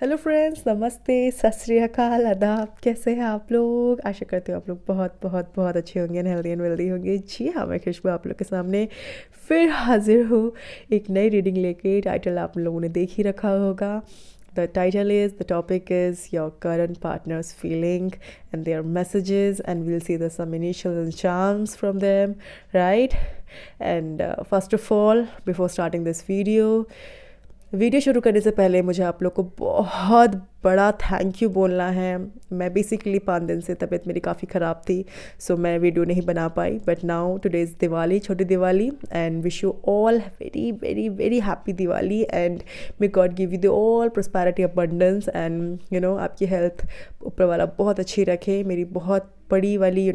Hello friends, नमस्ते, सत श्री अकाल, आदाब। कैसे हैं आप लोग? आशा करती हूँ आप लोग बहुत बहुत बहुत अच्छे होंगे, हेल्दी एंड वेल्दी होंगे। जी हाँ, मैं खुशबू आप लोग के सामने फिर हाजिर हूँ एक नई रीडिंग लेके। टाइटल आप लोगों ने देख ही रखा होगा। The topic is your current partner's feeling and their messages, and we'll see the some initials and charms from them, right? And first of all, before starting this video शुरू करने से पहले मुझे आप लोग को बहुत बड़ा थैंक यू बोलना है। मैं बेसिकली 5 दिन से तबीयत मेरी काफ़ी ख़राब थी, सो मैं वीडियो नहीं बना पाई। But now today is Diwali, छोटी Diwali, and wish you all very very very happy Diwali, and may God give you the all prosperity, abundance, and आपकी हेल्थ ऊपर वाला बहुत अच्छी रखे। मेरी बहुत बड़ी वाली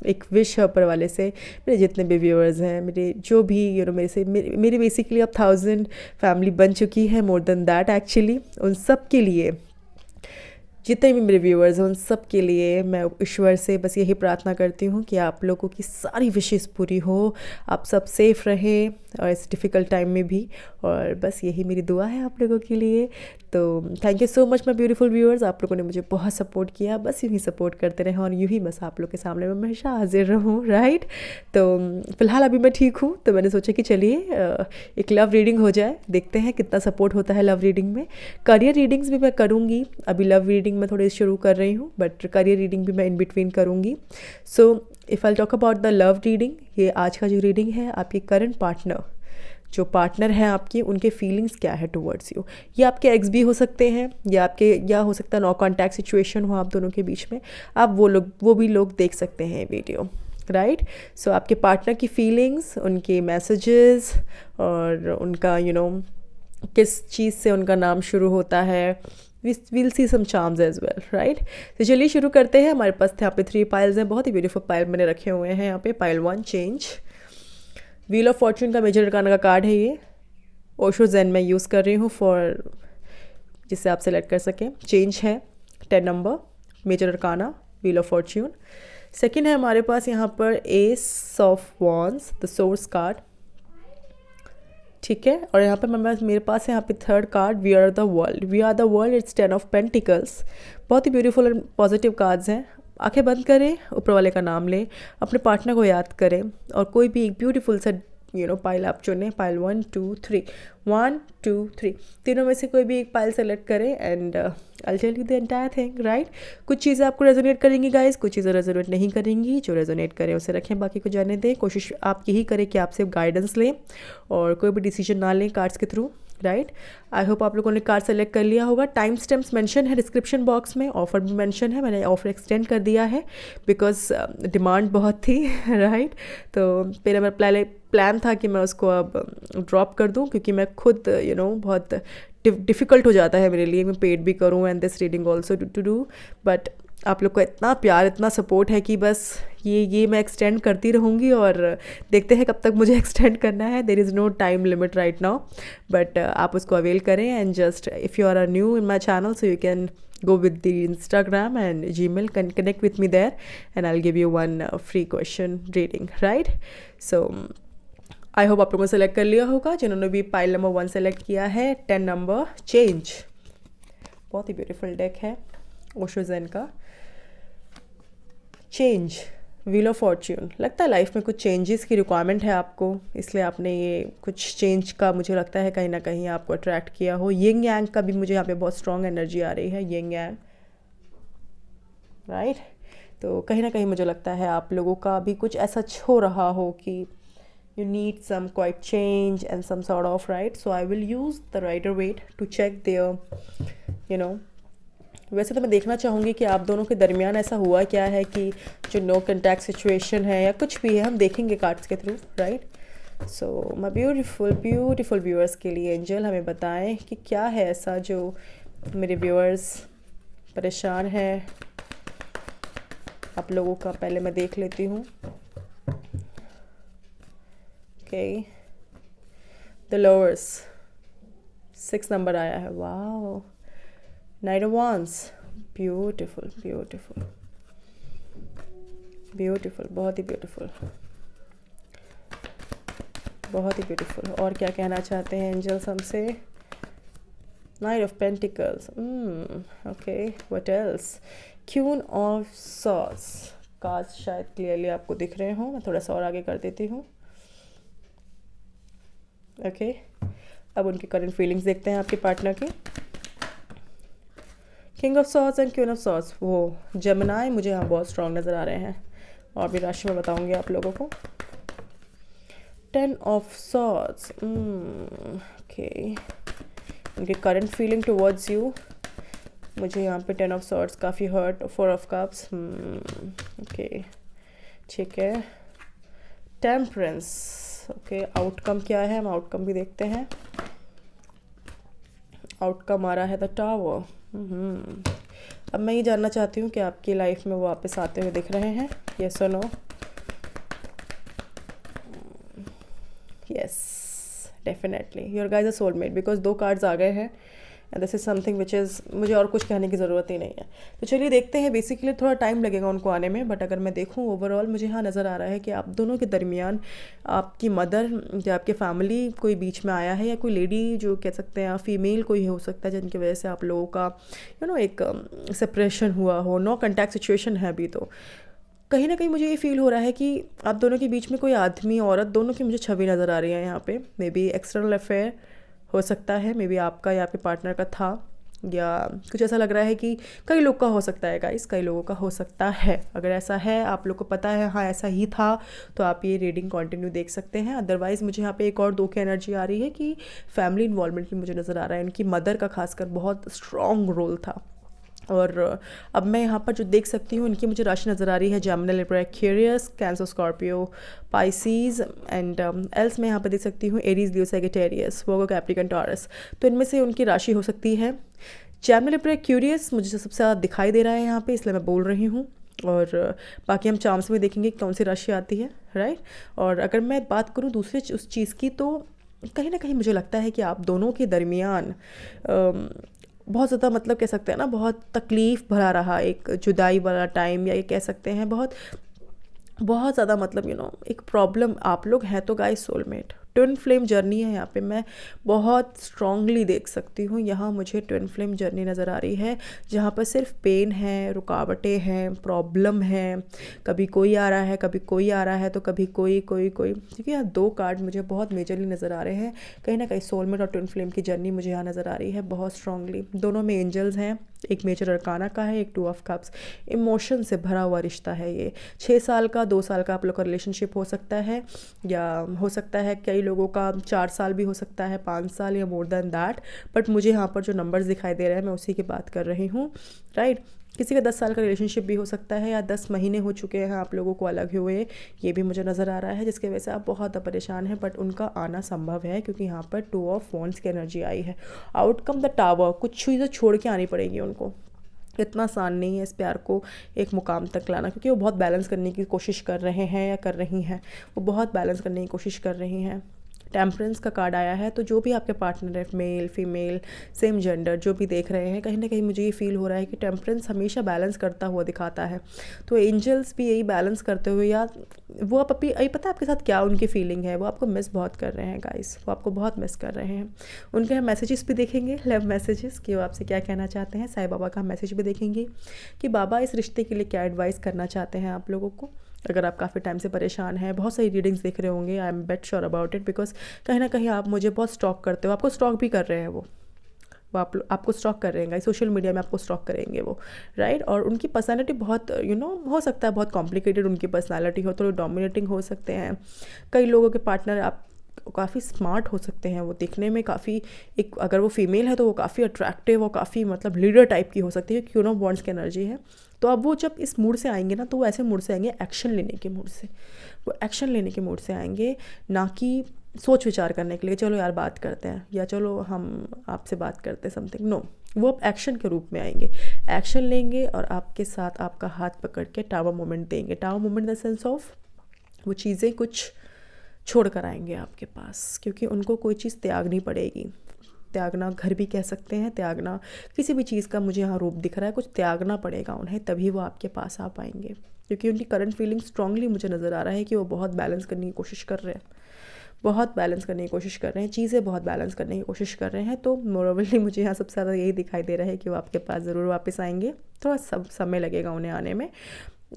एक विश है ऊपर वाले से। मेरे जितने भी व्यूअर्स हैं, मेरे जो भी मेरे से मेरी बेसिकली अब 1000 फैमिली बन चुकी है, मोर देन दैट एक्चुअली। उन सब के लिए, जितने भी मेरे व्यूअर्स हैं, उन सब के लिए मैं ईश्वर से बस यही प्रार्थना करती हूँ कि आप लोगों की सारी विशेष पूरी हो, आप सब सेफ रहें और इस डिफ़िकल्ट टाइम में भी। और बस यही मेरी दुआ है आप लोगों के लिए। तो thank you so much my beautiful viewers, आप लोगों ने मुझे बहुत सपोर्ट किया। बस यूँ ही सपोर्ट करते रहें और यूँ ही बस आप लोग के सामने मैं हमेशा हाजिर रहूँ, राइट? तो फ़िलहाल अभी मैं ठीक हूँ, तो मैंने सोचा कि चलिए एक लव रीडिंग हो जाए, देखते हैं कितना सपोर्ट होता है लव रीडिंग में। करियर रीडिंग्स भी मैं करूँगी, अभी लव रीडिंग मैं थोड़ी शुरू कर रही हूँ, बट करियर रीडिंग भी मैं इन बिटवीन करूँगी। So if I talk about the love reading, ये आज का जो रीडिंग है, आपकी करंट पार्टनर, जो पार्टनर हैं आपकी, उनके फीलिंग्स क्या है टुवर्ड्स यू। ये आपके एक्स भी हो सकते हैं, या हो सकता है नो कॉन्टैक्ट सिचुएशन हो आप दोनों के बीच में। आप वो भी लोग देख सकते हैं वीडियो, राइट? सो आपके पार्टनर की फीलिंग्स, उनके मैसेजेस, और उनका किस चीज़ से उनका नाम शुरू होता है। Will see some charms as well, right? तो चलिए शुरू करते हैं। हमारे पास यहाँ पे 3 पाइल्स हैं, बहुत ही ब्यूटीफुल पाइल मैंने रखे हुए हैं यहाँ पे। Pile 1 change, wheel of Fortune का मेजर अरकाना का कार्ड है ये। ओशो ज़ेन मैं यूज़ कर रही हूँ फॉर, जिससे आप सेलेक्ट कर सकें। चेंज है 10 नंबर, major arcana, wheel of fortune. Second है हमारे पास यहाँ पर ace of wands, the source card, ठीक है। और यहाँ पर मेरे पास है यहाँ पे third card, we are the world. We are the world, it's 10 of pentacles. बहुत ही ब्यूटीफुल एंड पॉजिटिव कार्ड्स हैं। आंखें बंद करें, ऊपर वाले का नाम लें, अपने पार्टनर को याद करें, और कोई भी एक ब्यूटीफुल सा पाइल आप चुनें। पाइल 1 2 3, 1 2 3, तीनों में से कोई भी एक पाइल सेलेक्ट करें, and I tell you the entire thing, right? कुछ चीज़ें आपको रेजोनेट करेंगी गाइस, कुछ चीज़ें रेजोनेट नहीं करेंगी। जो रेजोनेट करें उसे रखें, बाकी को जाने दें। कोशिश आप यही करें कि आप सिर्फ गाइडेंस लें और कोई भी डिसीजन ना लें कार्ड्स के थ्रू, राइट? आई होप आप लोगों ने कार्ड सेलेक्ट कर लिया होगा। टाइम स्टैम्प्स मेंशन है डिस्क्रिप्शन बॉक्स में, ऑफर भी मेंशन है, मैंने ऑफर एक्सटेंड कर दिया है बिकॉज डिमांड बहुत थी, राइट? तो पहले मेरा प्लान था कि मैं उसको अब ड्रॉप कर दूं, क्योंकि मैं खुद बहुत डिफ़िकल्ट हो जाता है मेरे लिए, मैं पेड भी करूं and this reading also to do. But आप लोग का इतना प्यार, इतना सपोर्ट है कि बस ये मैं एक्सटेंड करती रहूँगी, और देखते हैं कब तक मुझे एक्सटेंड करना है। There is no time limit right now, but आप उसको अवेल करें। And just if you are a new in my channel, so you can go with the Instagram and Gmail, can connect with me there, and I'll give you one free question reading, right? So I hope आप लोगों ने select कर लिया होगा। जिन्होंने भी pile number 1 select किया है, 10 नंबर, चेंज। बहुत ही ब्यूटीफुल डेक है ओशो ज़ेन का। Change, wheel of Fortune. लगता है लाइफ में कुछ चेंजेस की रिक्वायरमेंट है आपको, इसलिए आपने ये कुछ चेंज का, मुझे लगता है कहीं ना कहीं आपको अट्रैक्ट किया हो। यिंग यांग का भी मुझे यहाँ पे बहुत स्ट्रॉन्ग एनर्जी आ रही है, यिंग यांग, राइट? तो कहीं ना कहीं मुझे लगता है आप लोगों का भी कुछ ऐसा हो रहा हो कि you need some quite change and some sort of, right? So I will use the rider weight to check their वैसे तो मैं देखना चाहूँगी कि आप दोनों के दरमियान ऐसा हुआ क्या है कि जो नो कॉन्टैक्ट सिचुएशन है या कुछ भी है, हम देखेंगे कार्ड्स के through, right? So my beautiful viewers के लिए एंजल हमें बताएं कि क्या है ऐसा जो मेरे व्यूअर्स परेशान हैं आप लोगों का। पहले मैं देख लेती हूँ। Okay, the lowers, 6 नंबर आया है। Wow, night of wands, beautiful beautiful beautiful, बहुत ही ब्यूटीफुल, बहुत ही ब्यूटीफुल। और क्या कहना चाहते हैं एंजल्स हमसे? Night of pentacles, okay, what else, queen of swords. Cards शायद क्लियरली आपको दिख रहे हो, मैं थोड़ा सा और आगे कर देती हूँ। ओके, अब उनकी करंट फीलिंग्स देखते हैं आपके पार्टनर की। King of swords and queen of swords, वो जेमिनी मुझे यहाँ बहुत स्ट्रॉन्ग नज़र आ रहे हैं, और भी राशि में बताऊंगी आप लोगों को। 10 ऑफ सॉर्ड्स, ओके, उनकी करंट फीलिंग टुवर्ड्स यू, मुझे यहाँ पे 10 ऑफ सॉर्ड्स काफ़ी हर्ट। 4 ऑफ कप्स, ओके, ठीक है। टेम्परेंस, ओके, आउटकम क्या है, हम आउटकम भी देखते हैं। आउटकम आ रहा है द टावर। अब मैं ये जानना चाहती हूँ कि आपकी लाइफ में वो वापस आते हुए दिख रहे हैं, यस और no? Yes, definitely your guys a soulmate, because 2 cards आ गए हैं and this is something which is, मुझे और कुछ कहने की ज़रूरत ही नहीं है। तो चलिए देखते हैं, बेसिकली थोड़ा टाइम लगेगा उनको आने में, बट अगर मैं देखूँ ओवरऑल मुझे यहाँ नज़र आ रहा है कि आप दोनों के दरमियान आपकी मदर या आपके फैमिली कोई बीच में आया है, या कोई लेडी जो कह सकते हैं, फीमेल कोई हो सकता है जिनकी वजह से आप लोगों का एक सेपरेशन हुआ हो। नो कॉन्टैक्ट सिचुएशन है अभी, तो कहीं ना कहीं मुझे ये फील हो रहा है कि आप दोनों के बीच में कोई आदमी औरत दोनों की मुझे छवि नज़र आ रही है यहाँ पे। मे बी एक्सटर्नल अफेयर हो सकता है, मे बी आपका या आपके पार्टनर का था, या कुछ ऐसा लग रहा है कि कई लोग का हो सकता है गाइस, कई लोगों का हो सकता है। अगर ऐसा है, आप लोग को पता है हाँ ऐसा ही था, तो आप ये रीडिंग कंटिन्यू देख सकते हैं। अदरवाइज़ मुझे यहाँ पे एक और 2 की एनर्जी आ रही है कि फैमिली इन्वॉल्वमेंट भी मुझे नज़र आ रहा है, उनकी मदर का खासकर बहुत स्ट्रॉन्ग रोल था। और अब मैं यहाँ पर जो देख सकती हूँ, इनकी मुझे राशि नज़र आ रही है Gemini, Libra, Aquarius, cancer, Scorpio, Pisces and else मैं यहाँ पर देख सकती हूँ एरीज, लियो, सैजिटेरियस, वर्गो, कैप्रिकॉर्न, टॉरस। तो इनमें से उनकी राशि हो सकती है जेमिनी, लिब्रा, एक्वेरियस मुझे सबसे ज़्यादा दिखाई दे रहा है यहाँ पे, इसलिए मैं बोल रही हूँ। और बाकी हम चार्म्स में देखेंगे कौन सी राशि आती है, राइट। और अगर मैं बात करूँ दूसरे उस चीज़ की, तो कहीं ना कहीं मुझे लगता है कि आप दोनों के दरमियान बहुत ज़्यादा मतलब कह सकते हैं ना, बहुत तकलीफ़ भरा रहा एक जुदाई वाला टाइम, या ये कह सकते हैं बहुत बहुत ज़्यादा मतलब एक प्रॉब्लम। आप लोग हैं तो guys soulmate, twin flame journey है यहाँ पे, मैं बहुत स्ट्रांगली देख सकती हूँ। यहाँ मुझे ट्विन फ्लेम जर्नी नज़र आ रही है, जहाँ पर सिर्फ पेन है, रुकावटें हैं, प्रॉब्लम है, कभी कोई आ रहा है, कभी कोई आ रहा है, तो कभी कोई कोई कोई, क्योंकि यहाँ 2 कार्ड मुझे बहुत मेजरली नज़र आ रहे हैं। कहीं ना कहीं सोलमेट और ट्विन फ्लेम की जर्नी मुझे यहाँ नज़र आ रही है बहुत स्ट्रांगली। दोनों में एंजल्स हैं, एक मेजर अरकाना का है, एक 2 ऑफ कप्स। इमोशन से भरा हुआ रिश्ता है ये। 6 साल का, 2 साल का आप लोग का रिलेशनशिप हो सकता है, या हो सकता है कई लोगों का 4 साल भी हो सकता है, 5 साल, या मोर देन दैट। बट मुझे यहाँ पर जो नंबर्स दिखाई दे रहे हैं मैं उसी की बात कर रही हूँ, राइट। किसी का 10 साल का रिलेशनशिप भी हो सकता है, या 10 महीने हो चुके हैं आप लोगों को अलग हुए, ये भी मुझे नज़र आ रहा है, जिसकी वजह से आप बहुत परेशान हैं। बट उनका आना संभव है, क्योंकि यहाँ पर 2 ऑफ वॉन्ड्स की एनर्जी आई है। आउटकम द टावर, कुछ चीज़ें छोड़ के आनी पड़ेगी उनको। इतना आसान नहीं है इस प्यार को एक मुकाम तक लाना, क्योंकि वो बहुत बैलेंस करने की कोशिश कर रहे हैं, या कर रही हैं, वो बहुत बैलेंस करने की कोशिश कर रही हैं। टेम्परेंस का कार्ड आया है, तो जो भी आपके पार्टनर है, मेल फीमेल सेम जेंडर जो भी देख रहे हैं, कहीं ना कहीं मुझे ये फील हो रहा है कि टेम्परेंस हमेशा बैलेंस करता हुआ दिखाता है। तो एंजल्स भी यही बैलेंस करते हुए, या वो आप अभी यही पता है आपके साथ क्या उनकी फीलिंग है, वो आपको मिस बहुत कर रहे हैं गाइस, वो आपको बहुत मिस कर रहे हैं। उनके हम मैसेजेस भी देखेंगे, लव मैसेजेस, कि वो आपसे क्या कहना चाहते हैं। साईं बाबा का मैसेज भी देखेंगे कि बाबा इस रिश्ते के लिए क्या एडवाइस करना चाहते हैं आप लोगों को। अगर आप काफ़ी टाइम से परेशान हैं, बहुत सारी रीडिंग्स देख रहे होंगे, I am bet sure about it, because कहीं ना कहीं आप मुझे बहुत स्टॉक करते हो, आपको स्टॉक भी कर रहे हैं वो आपको स्टॉक कर रहे हैं, सोशल मीडिया में आपको स्टॉक करेंगे वो, राइट। और उनकी पर्सनैलिटी बहुत हो सकता है बहुत कॉम्प्लिकेटेड उनकी पर्सनैलिटी हो, तो डोमिनेटिंग हो सकते हैं। कई लोगों के पार्टनर आप काफ़ी स्मार्ट हो सकते हैं, वो दिखने में काफ़ी, एक अगर वो फीमेल है तो वो काफ़ी अट्रैक्टिव और काफ़ी मतलब लीडर टाइप की हो सकती है, क्यों ना बॉन्ड्स की एनर्जी है। तो अब वो जब इस मूड से आएंगे ना, तो वो ऐसे मूड से आएंगे, एक्शन लेने के मूड से, वो एक्शन लेने के मूड से आएंगे, ना कि सोच विचार करने के लिए चलो यार बात करते हैं, या चलो हम आपसे बात करते हैं समथिंग, नो। वो अब एक्शन के रूप में आएंगे, एक्शन लेंगे, और आपके साथ आपका हाथ पकड़ के टावर मोमेंट देंगे। Tower moment in the sense of वो चीज़ें कुछ छोड़ कर आएंगे आपके पास, क्योंकि उनको कोई चीज़ त्यागनी पड़ेगी। त्यागना घर भी कह सकते हैं, त्यागना किसी भी चीज़ का मुझे यहाँ रूप दिख रहा है, कुछ त्यागना पड़ेगा उन्हें, तभी वो आपके पास आ पाएंगे। क्योंकि उनकी करंट फीलिंग स्ट्रांगली मुझे नज़र आ रहा है कि वो बहुत बैलेंस करने की कोशिश कर रहे हैं, बहुत बैलेंस करने की कोशिश कर रहे हैं, चीज़ें बहुत बैलेंस करने की कोशिश कर रहे हैं। तो मोरली मुझे यहाँ सबसे ज़्यादा यही दिखाई दे रहा है कि वो आपके पास ज़रूर वापस आएंगे, थोड़ा समय लगेगा उन्हें आने में।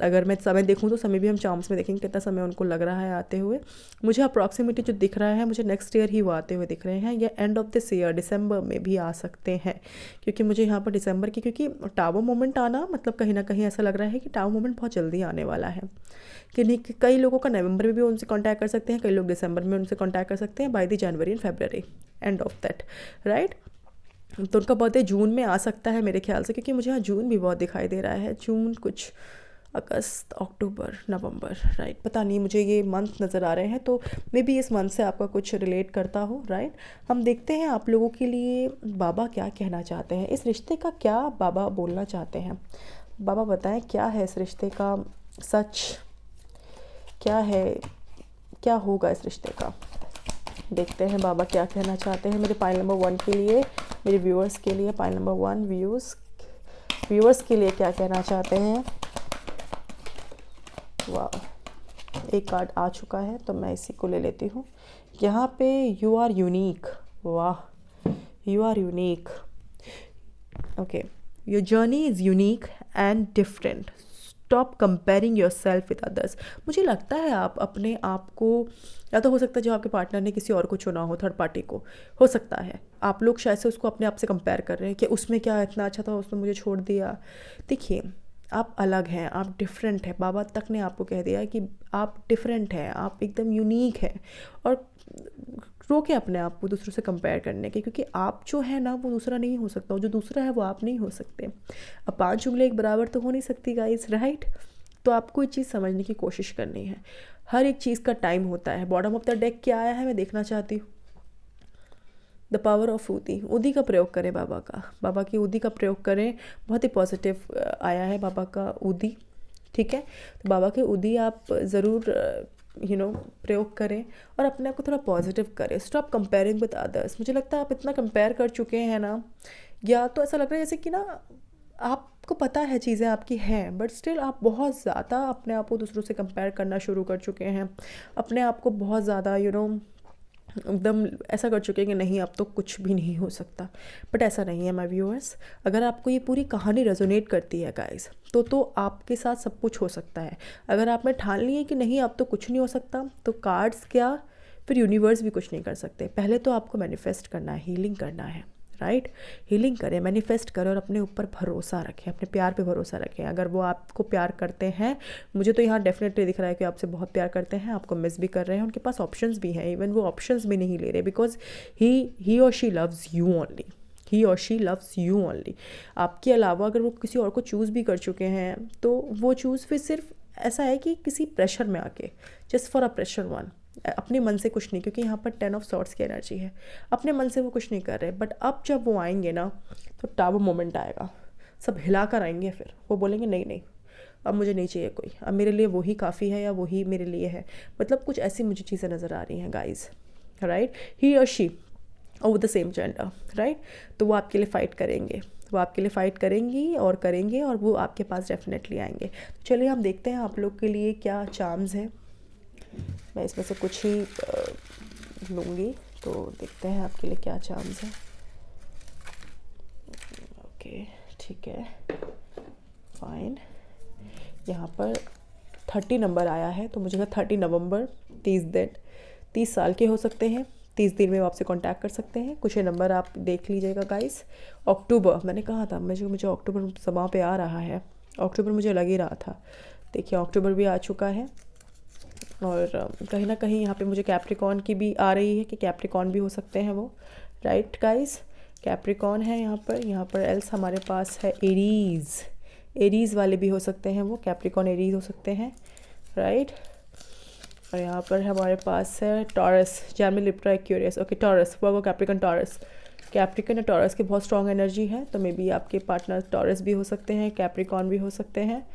अगर मैं समय देखूँ तो समय भी हम चार्म्स में देखेंगे कितना समय उनको लग रहा है आते हुए। मुझे अप्रॉक्सीमेटली जो दिख रहा है, मुझे नेक्स्ट ईयर ही वो आते हुए दिख रहे हैं, या एंड ऑफ दिस ईयर दिसंबर में भी आ सकते हैं, क्योंकि मुझे यहाँ पर दिसंबर की, क्योंकि टावर मोमेंट आना मतलब कहीं ना कहीं ऐसा लग रहा है कि टावर मोमेंट बहुत जल्दी आने वाला है। कि नहीं, कई लोगों का नवंबर में भी उनसे कांटेक्ट कर सकते हैं, कई लोग दिसंबर में उनसे कांटेक्ट कर सकते हैं, by the January and February end of that, right. तो उनका बर्थडे जून में आ सकता है मेरे ख्याल से, क्योंकि मुझे यहाँ जून भी बहुत दिखाई दे रहा है, जून कुछ अगस्त अक्टूबर नवंबर, राइट, पता नहीं, मुझे ये मंथ नज़र आ रहे हैं, तो मे बी इस मंथ से आपका कुछ रिलेट करता हो, राइट। हम देखते हैं आप लोगों के लिए बाबा क्या कहना चाहते हैं, इस रिश्ते का क्या बाबा बोलना चाहते हैं। बाबा बताएं क्या है इस रिश्ते का सच, क्या है, क्या होगा इस रिश्ते का। देखते हैं बाबा क्या कहना चाहते हैं मेरे पाइल नंबर 1 के लिए, मेरे व्यूअर्स के लिए। पाइल नंबर 1 व्यूअर्स के लिए क्या कहना चाहते हैं। वाह, एक कार्ड आ चुका है तो मैं इसी को ले लेती हूँ। यहाँ पे यू आर यूनिक, वाह, you are unique, okay, your journey is unique and different, stop comparing yourself with others. मुझे लगता है आप अपने आप को, या तो हो सकता है जो आपके पार्टनर ने किसी और को चुना हो, थर्ड पार्टी को, हो सकता है आप लोग शायद से उसको अपने आप से कंपेयर कर रहे हैं कि उसमें क्या इतना अच्छा था, उसने मुझे छोड़ दिया। देखिए, आप अलग हैं, आप डिफरेंट हैं, बाबा तक ने आपको कह दिया कि आप डिफरेंट हैं, आप एकदम यूनिक हैं। और रोके अपने आप को दूसरों से कंपेयर करने के, क्योंकि आप जो है ना वो दूसरा नहीं हो सकता, जो दूसरा है वो आप नहीं हो सकते। अब 5 उंगली एक बराबर तो हो नहीं सकती गाइस, राइट। तो आपको ये चीज़ समझने की कोशिश करनी है, हर एक चीज़ का टाइम होता है। बॉटम ऑफ द डेक क्या आया है मैं देखना चाहती हूँ, द पावर ऑफ ऊदी का प्रयोग करें, बाबा की ऊदी का प्रयोग करें, बहुत ही पॉजिटिव आया है बाबा का ऊदी, ठीक है। तो बाबा के ऊदी आप ज़रूर प्रयोग करें और अपने आप को थोड़ा पॉजिटिव करें। Stop comparing with others. मुझे लगता है आप इतना कंपेयर कर चुके हैं ना, या तो ऐसा लग रहा है जैसे कि ना आपको पता है चीज़ें आपकी हैं, बट स्टिल आप बहुत ज़्यादा अपने आप को दूसरों से कंपेयर करना शुरू कर चुके हैं, अपने आप को बहुत ज़्यादा एकदम ऐसा कर चुके हैं कि नहीं अब तो कुछ भी नहीं हो सकता। बट ऐसा नहीं है माय व्यूअर्स, अगर आपको ये पूरी कहानी रेजोनेट करती है गाइस, तो आपके साथ सब कुछ हो सकता है। अगर आपने ठान लिया कि नहीं अब तो कुछ नहीं हो सकता, तो कार्ड्स क्या, फिर यूनिवर्स भी कुछ नहीं कर सकते। पहले तो आपको मैनिफेस्ट करना है, हीलिंग करना है, राइट। हीलिंग करें, मैनिफेस्ट करें और अपने ऊपर भरोसा रखें, अपने प्यार पे भरोसा रखें। अगर वो आपको प्यार करते हैं, मुझे तो यहाँ डेफिनेटली दिख रहा है कि आपसे बहुत प्यार करते हैं, आपको मिस भी कर रहे हैं, उनके पास ऑप्शंस भी हैं, इवन वो ऑप्शंस भी नहीं ले रहे, बिकॉज ही और शी लव्स यू ओनली, ही और शी लव्स यू ओनली। आपके अलावा अगर वो किसी और को चूज़ भी कर चुके हैं, तो वो चूज़ फिर सिर्फ ऐसा है कि किसी प्रेशर में आके, just for a pressure one, अपने मन से कुछ नहीं, क्योंकि यहाँ पर 10 ऑफ सॉर्ड्स की एनर्जी है, अपने मन से वो कुछ नहीं कर रहे। बट अब जब वो आएंगे ना, तो टावर मोमेंट आएगा, सब हिला कर आएंगे, फिर वो बोलेंगे नहीं नहीं अब मुझे नहीं चाहिए कोई, अब मेरे लिए वही काफ़ी है, या वही मेरे लिए है। मतलब कुछ ऐसी मुझे चीज़ें नज़र आ रही हैं गाइज, राइट। ही और शी और द सेम जेंडर, राइट। तो वो आपके लिए फ़ाइट करेंगे, वो आपके लिए फ़ाइट करेंगी और करेंगे, और वो आपके पास डेफिनेटली आएंगे। तो चलिए हम देखते हैं आप लोग के लिए क्या चार्म्स है। मैं इसमें से कुछ ही लूँगी, तो देखते हैं आपके लिए क्या चार्म्स है। ओके, ठीक है, फाइन। यहाँ पर 30 नंबर आया है, तो मुझे 30 नवंबर, 30 दिन, 30 साल के हो सकते हैं, 30 दिन में वो आपसे कांटेक्ट कर सकते हैं। कुछ नंबर आप देख लीजिएगा गाइस। अक्टूबर, मैंने कहा था मुझे अक्टूबर समा पे आ रहा है, अक्टूबर मुझे लग ही रहा था। देखिए अक्टूबर भी आ चुका है, और कहीं ना कहीं यहाँ पे मुझे कैप्रिकॉन की भी आ रही है कि कैप्रिकॉन भी हो सकते हैं वो, राइट गाइस। कैप्रिकॉन है यहाँ पर एल्स हमारे पास है एरीज़ वाले भी हो सकते हैं वो, कैप्रिकॉन एरीज़ हो सकते हैं, राइट। और यहाँ पर हमारे पास है Taurus, Gemini, Libra, Aquarius, okay, Taurus, Virgo, Capricorn, Taurus. Capricorn और टॉरस की बहुत स्ट्रॉन्ग एनर्जी है, तो मे बी आपके पार्टनर टॉरस भी हो सकते हैं, कैप्रिकॉन भी हो सकते हैं,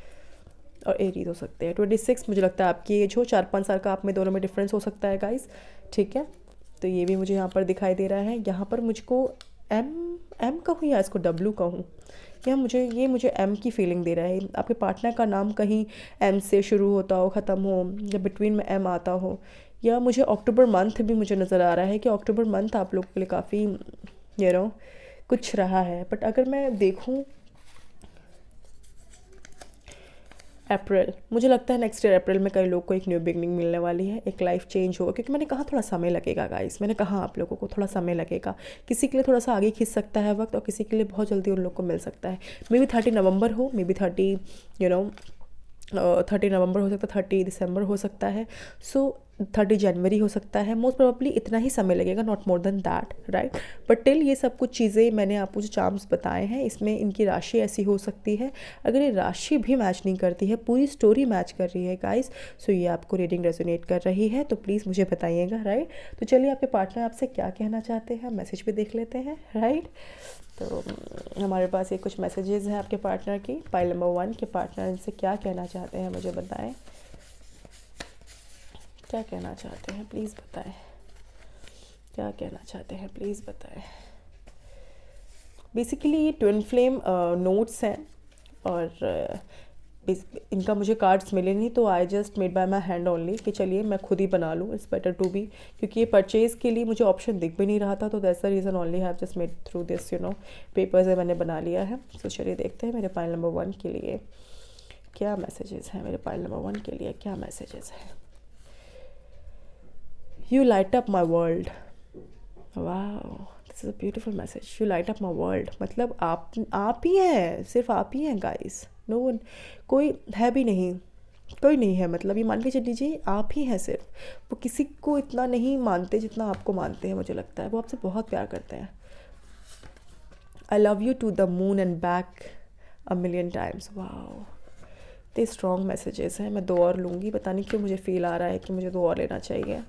और एरीज हो सकते हैं। 26 मुझे लगता है आपकी एज हो, 4-5 साल का आप में दोनों में डिफरेंस हो सकता है गाइस, ठीक है। तो ये भी मुझे यहाँ पर दिखाई दे रहा है। यहाँ पर मुझको एम कहूँ या इसको डब्ल्यू कहूँ, या मुझे एम की फीलिंग दे रहा है। आपके पार्टनर का नाम कहीं एम से शुरू होता हो, ख़त्म हो, या बिटवीन में एम आता हो, या मुझे अक्टूबर मंथ भी मुझे नज़र आ रहा है कि अक्टूबर मंथ आप लोगों के लिए काफ़ी कुछ रहा है। बट अगर मैं देखूं अप्रैल, मुझे लगता है नेक्स्ट ईयर अप्रैल में कई लोग को एक न्यू बिगनिंग मिलने वाली है, एक लाइफ चेंज होगा। क्योंकि मैंने कहा थोड़ा समय लगेगा गाइस, मैंने कहा आप लोगों को थोड़ा समय लगेगा। किसी के लिए थोड़ा सा आगे खींच सकता है वक्त, और किसी के लिए बहुत जल्दी उन लोग को मिल सकता है। मे बी 30 नवंबर हो, मे बी 30 नवंबर हो सकता है, 30 दिसंबर हो सकता है, सो 30 जनवरी हो सकता है। मोस्ट प्रोबेबली इतना ही समय लगेगा, not more than that, right. But till ये सब कुछ चीज़ें मैंने आपको जो चार्म्स बताए हैं, इसमें इनकी राशि ऐसी हो सकती है। अगर ये राशि भी मैच नहीं करती है, पूरी स्टोरी मैच कर रही है गाइस, सो ये आपको रीडिंग रेजोनेट कर रही है, तो प्लीज़ मुझे बताइएगा, राइट। तो चलिए, आपके पार्टनर आपसे क्या कहना चाहते हैं, मैसेज भी देख लेते हैं, राइट। तो हमारे पास ये कुछ मैसेजेस हैं आपके पार्टनर की। पाइल नंबर 1 के पार्टनर इनसे क्या कहना चाहते हैं, मुझे बताएं। क्या कहना चाहते हैं, प्लीज़ बताएं। क्या कहना चाहते हैं, प्लीज़ बताएं। बेसिकली ये ट्विन फ्लेम नोट्स हैं, और इनका मुझे कार्ड्स मिले नहीं, तो I just made by my hand only कि चलिए मैं खुद ही बना लूँ, इट्स बेटर टू बी। क्योंकि ये परचेज़ के लिए मुझे ऑप्शन दिख भी नहीं रहा था, तो that's the reason only have just made through this papers है, मैंने बना लिया है। तो चलिए देखते हैं मेरे पाइल नंबर 1 के लिए क्या मैसेजेस हैं। मेरे पाइल नंबर 1 के लिए क्या मैसेजेस हैं। You light up my world. Wow, this is a beautiful message. You light up my world. मतलब आप ही हैं, सिर्फ आप ही हैं गाइस। नो वन, कोई है भी नहीं, कोई नहीं है। मतलब ये मान के चल लीजिए, आप ही हैं सिर्फ। वो किसी को इतना नहीं मानते जितना आपको मानते हैं, मुझे लगता है वो आपसे बहुत प्यार करते हैं। I love you to the moon and back a million times. Wow, इतने स्ट्रॉन्ग मैसेजेस हैं। मैं 2 और लूँगी, पता नहीं क्यों मुझे फील आ रहा है कि मुझे 2 और लेना चाहिए।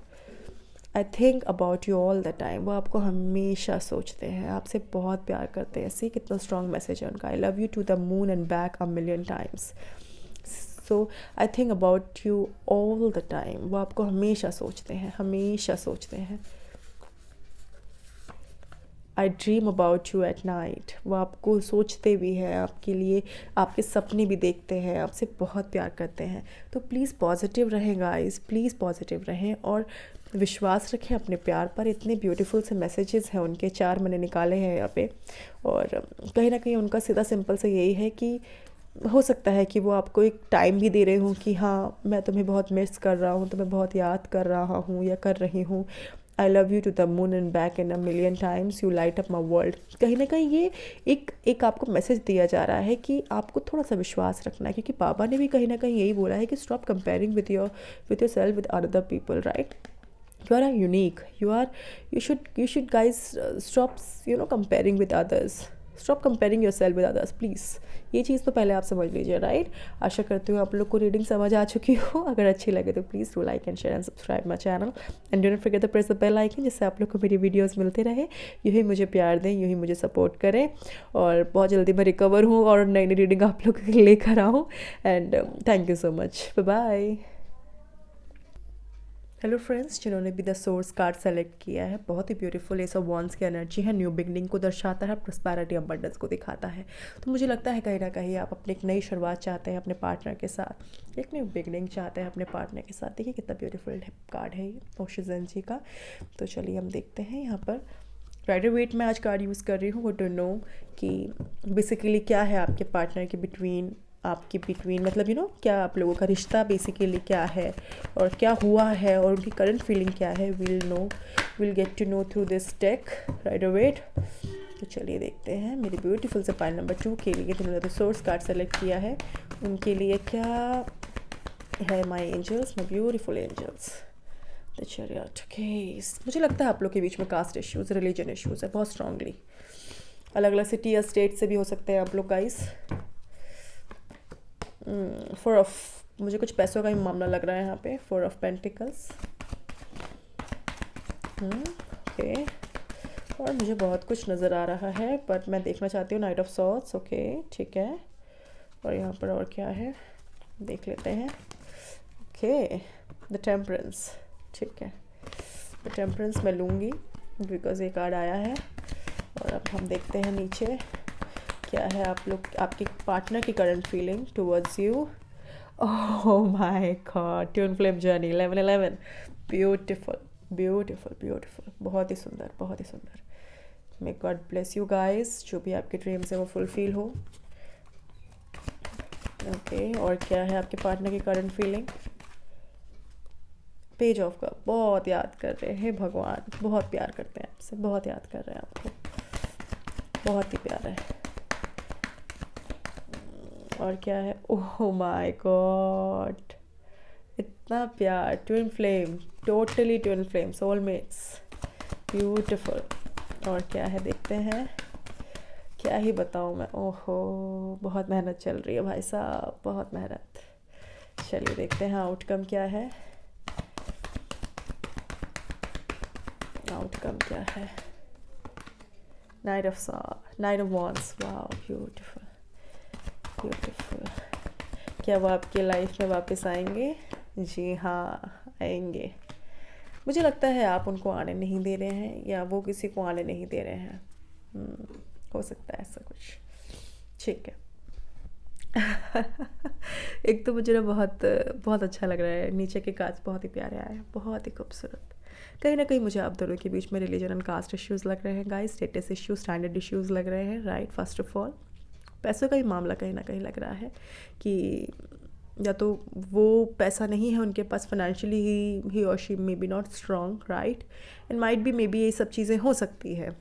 आई think about you all the time, वो आपको हमेशा सोचते हैं, आपसे बहुत प्यार करते हैं। सी कितना स्ट्रॉन्ग मैसेज है उनका। I love you to the moon and back a million times. So I think about you all the time, वो आपको हमेशा सोचते हैं, हमेशा सोचते हैं। I dream about you at night, वो आपको सोचते भी हैं, आपके लिए आपके सपने भी देखते हैं, आपसे बहुत प्यार करते हैं। तो प्लीज़ पॉजिटिव रहें गाइस, प्लीज़ पॉजिटिव रहें और विश्वास रखें अपने प्यार पर। इतने ब्यूटीफुल से मैसेजेस हैं उनके, 4 मैंने निकाले हैं यहाँ पे। और कहीं ना कहीं उनका सीधा सिंपल से यही है कि हो सकता है कि वो आपको एक टाइम भी दे रहे हूँ कि हाँ मैं तुम्हें बहुत मिस कर रहा हूँ, तुम्हें बहुत याद कर रहा हूँ या कर रही हूँ। I love you to the moon and back in a million times, you light up my world. कहीं ना कहीं ये एक आपको मैसेज दिया जा रहा है कि आपको थोड़ा सा विश्वास रखना है। क्योंकि बाबा ने भी कहीं ना कहीं यही बोला है कि stop comparing with your self with other people, right. You are unique, you should guys stop comparing with others, stop comparing yourself with others please। ये चीज़ तो पहले आप समझ लीजिए, राइट। आशा करती हूँ आप लोग को रीडिंग समझ आ चुकी हो। अगर अच्छी लगे तो please do like and share and subscribe my channel and don't forget to press the bell icon, जिससे आप लोग को मेरी वीडियोस मिलते रहे। यूँ ही मुझे प्यार दें, यूँ ही मुझे सपोर्ट करें, और बहुत जल्दी मैं रिकवर हूँ और नई नई रीडिंग आप लोग लेकर आऊँ। And thank you so much, bye bye. Hello friends, जिन्होंने भी द सोर्स कार्ड सेलेक्ट किया है, बहुत ही ब्यूटीफुल एस ऑफ वॉन्ड्स की एनर्जी है, न्यू बिगनिंग को दर्शाता है, प्रॉस्पेरिटी अबंडेंस को दिखाता है। तो मुझे लगता है कहीं ना कहीं आप अपनी एक नई शुरुआत चाहते हैं अपने पार्टनर के साथ, एक न्यू बिगनिंग चाहते हैं अपने पार्टनर के साथ। देखिए कितना ब्यूटीफुल कार्ड है ये ओशिजन जी का। तो चलिए हम देखते हैं यहाँ पर। राइडर वेट में आज कार्ड यूज़ कर रही हूँ, वो टू नो कि बेसिकली क्या है आपके पार्टनर के बिटवीन, मतलब क्या आप लोगों का रिश्ता बेसिकली क्या है और क्या हुआ है और उनकी करंट फीलिंग क्या है। Will get to know through this deck, Rider Waite. तो चलिए देखते हैं मेरी ब्यूटीफुल से पाइल नंबर 2 के लिए, जिन्होंने तो सोर्स कार्ड सेलेक्ट किया है, उनके लिए क्या है माई एंजल्स, माई ब्यूटीफुल एंजल्स। तो चलिए ओके, मुझे लगता है आप लोग के बीच में कास्ट इश्यूज़, रिलीजन इश्यूज़ है बहुत स्ट्रांगली। अलग अलग सिटी या स्टेट से भी हो सकते हैं आप लोग गाइस। मुझे कुछ पैसों का ही मामला लग रहा है यहाँ पे। 4 ऑफ पेंटिकल्स, ओके। और मुझे बहुत कुछ नज़र आ रहा है, बट मैं देखना चाहती हूँ नाइट ऑफ सॉर्ड्स, ओके ठीक है। और यहाँ पर और क्या है देख लेते हैं। ओके, द टेम्परेंस, ठीक है। द टेम्परेंस मैं लूँगी बिकॉज ये कार्ड आया है। और अब हम देखते हैं नीचे क्या है आपके पार्टनर की current feeling towards you. Oh my God, twin flame journey 1111। Beautiful, beautiful, beautiful, बहुत ही सुंदर, बहुत ही सुंदर। May God bless you guys, जो भी आपके ड्रीम्स है वो फुलफिल हो। ओके, और क्या है आपके पार्टनर की current feeling? Page of cup, बहुत याद कर रहे हैं भगवान, बहुत प्यार करते हैं आपसे, बहुत याद कर रहे हैं आपको, बहुत ही प्यार है। और क्या है? ओह माय गॉड, इतना प्यार, twin flame, totally twin flame, soulmates, beautiful. और क्या है देखते हैं, क्या ही बताऊँ मैं, ओहो बहुत मेहनत चल रही है भाई साहब, बहुत मेहनत। चलिए देखते हैं आउटकम क्या है, आउटकम क्या है? Night of wands, wow beautiful, beautiful. क्या वो आपके लाइफ में वापस आएंगे? जी हाँ, आएंगे। मुझे लगता है आप उनको आने नहीं दे रहे हैं, या वो किसी को आने नहीं दे रहे हैं। हो सकता है ऐसा कुछ, ठीक है। एक तो मुझे ना बहुत बहुत अच्छा लग रहा है, नीचे के कांच बहुत ही प्यारे आए हैं, बहुत ही खूबसूरत। कहीं ना कहीं मुझे आप दोनों के बीच में रिलीजन एंड कास्ट इश्यूज़ लग रहे हैं guys, status issues, standard issues लग रहे हैं, राइट। फर्स्ट ऑफ ऑल पैसों का ही मामला कहीं ना कहीं लग रहा है कि या तो वो पैसा नहीं है उनके पास, फाइनेंशियली ही और she may be not strong, right, and might be may be ये सब चीज़ें हो सकती है।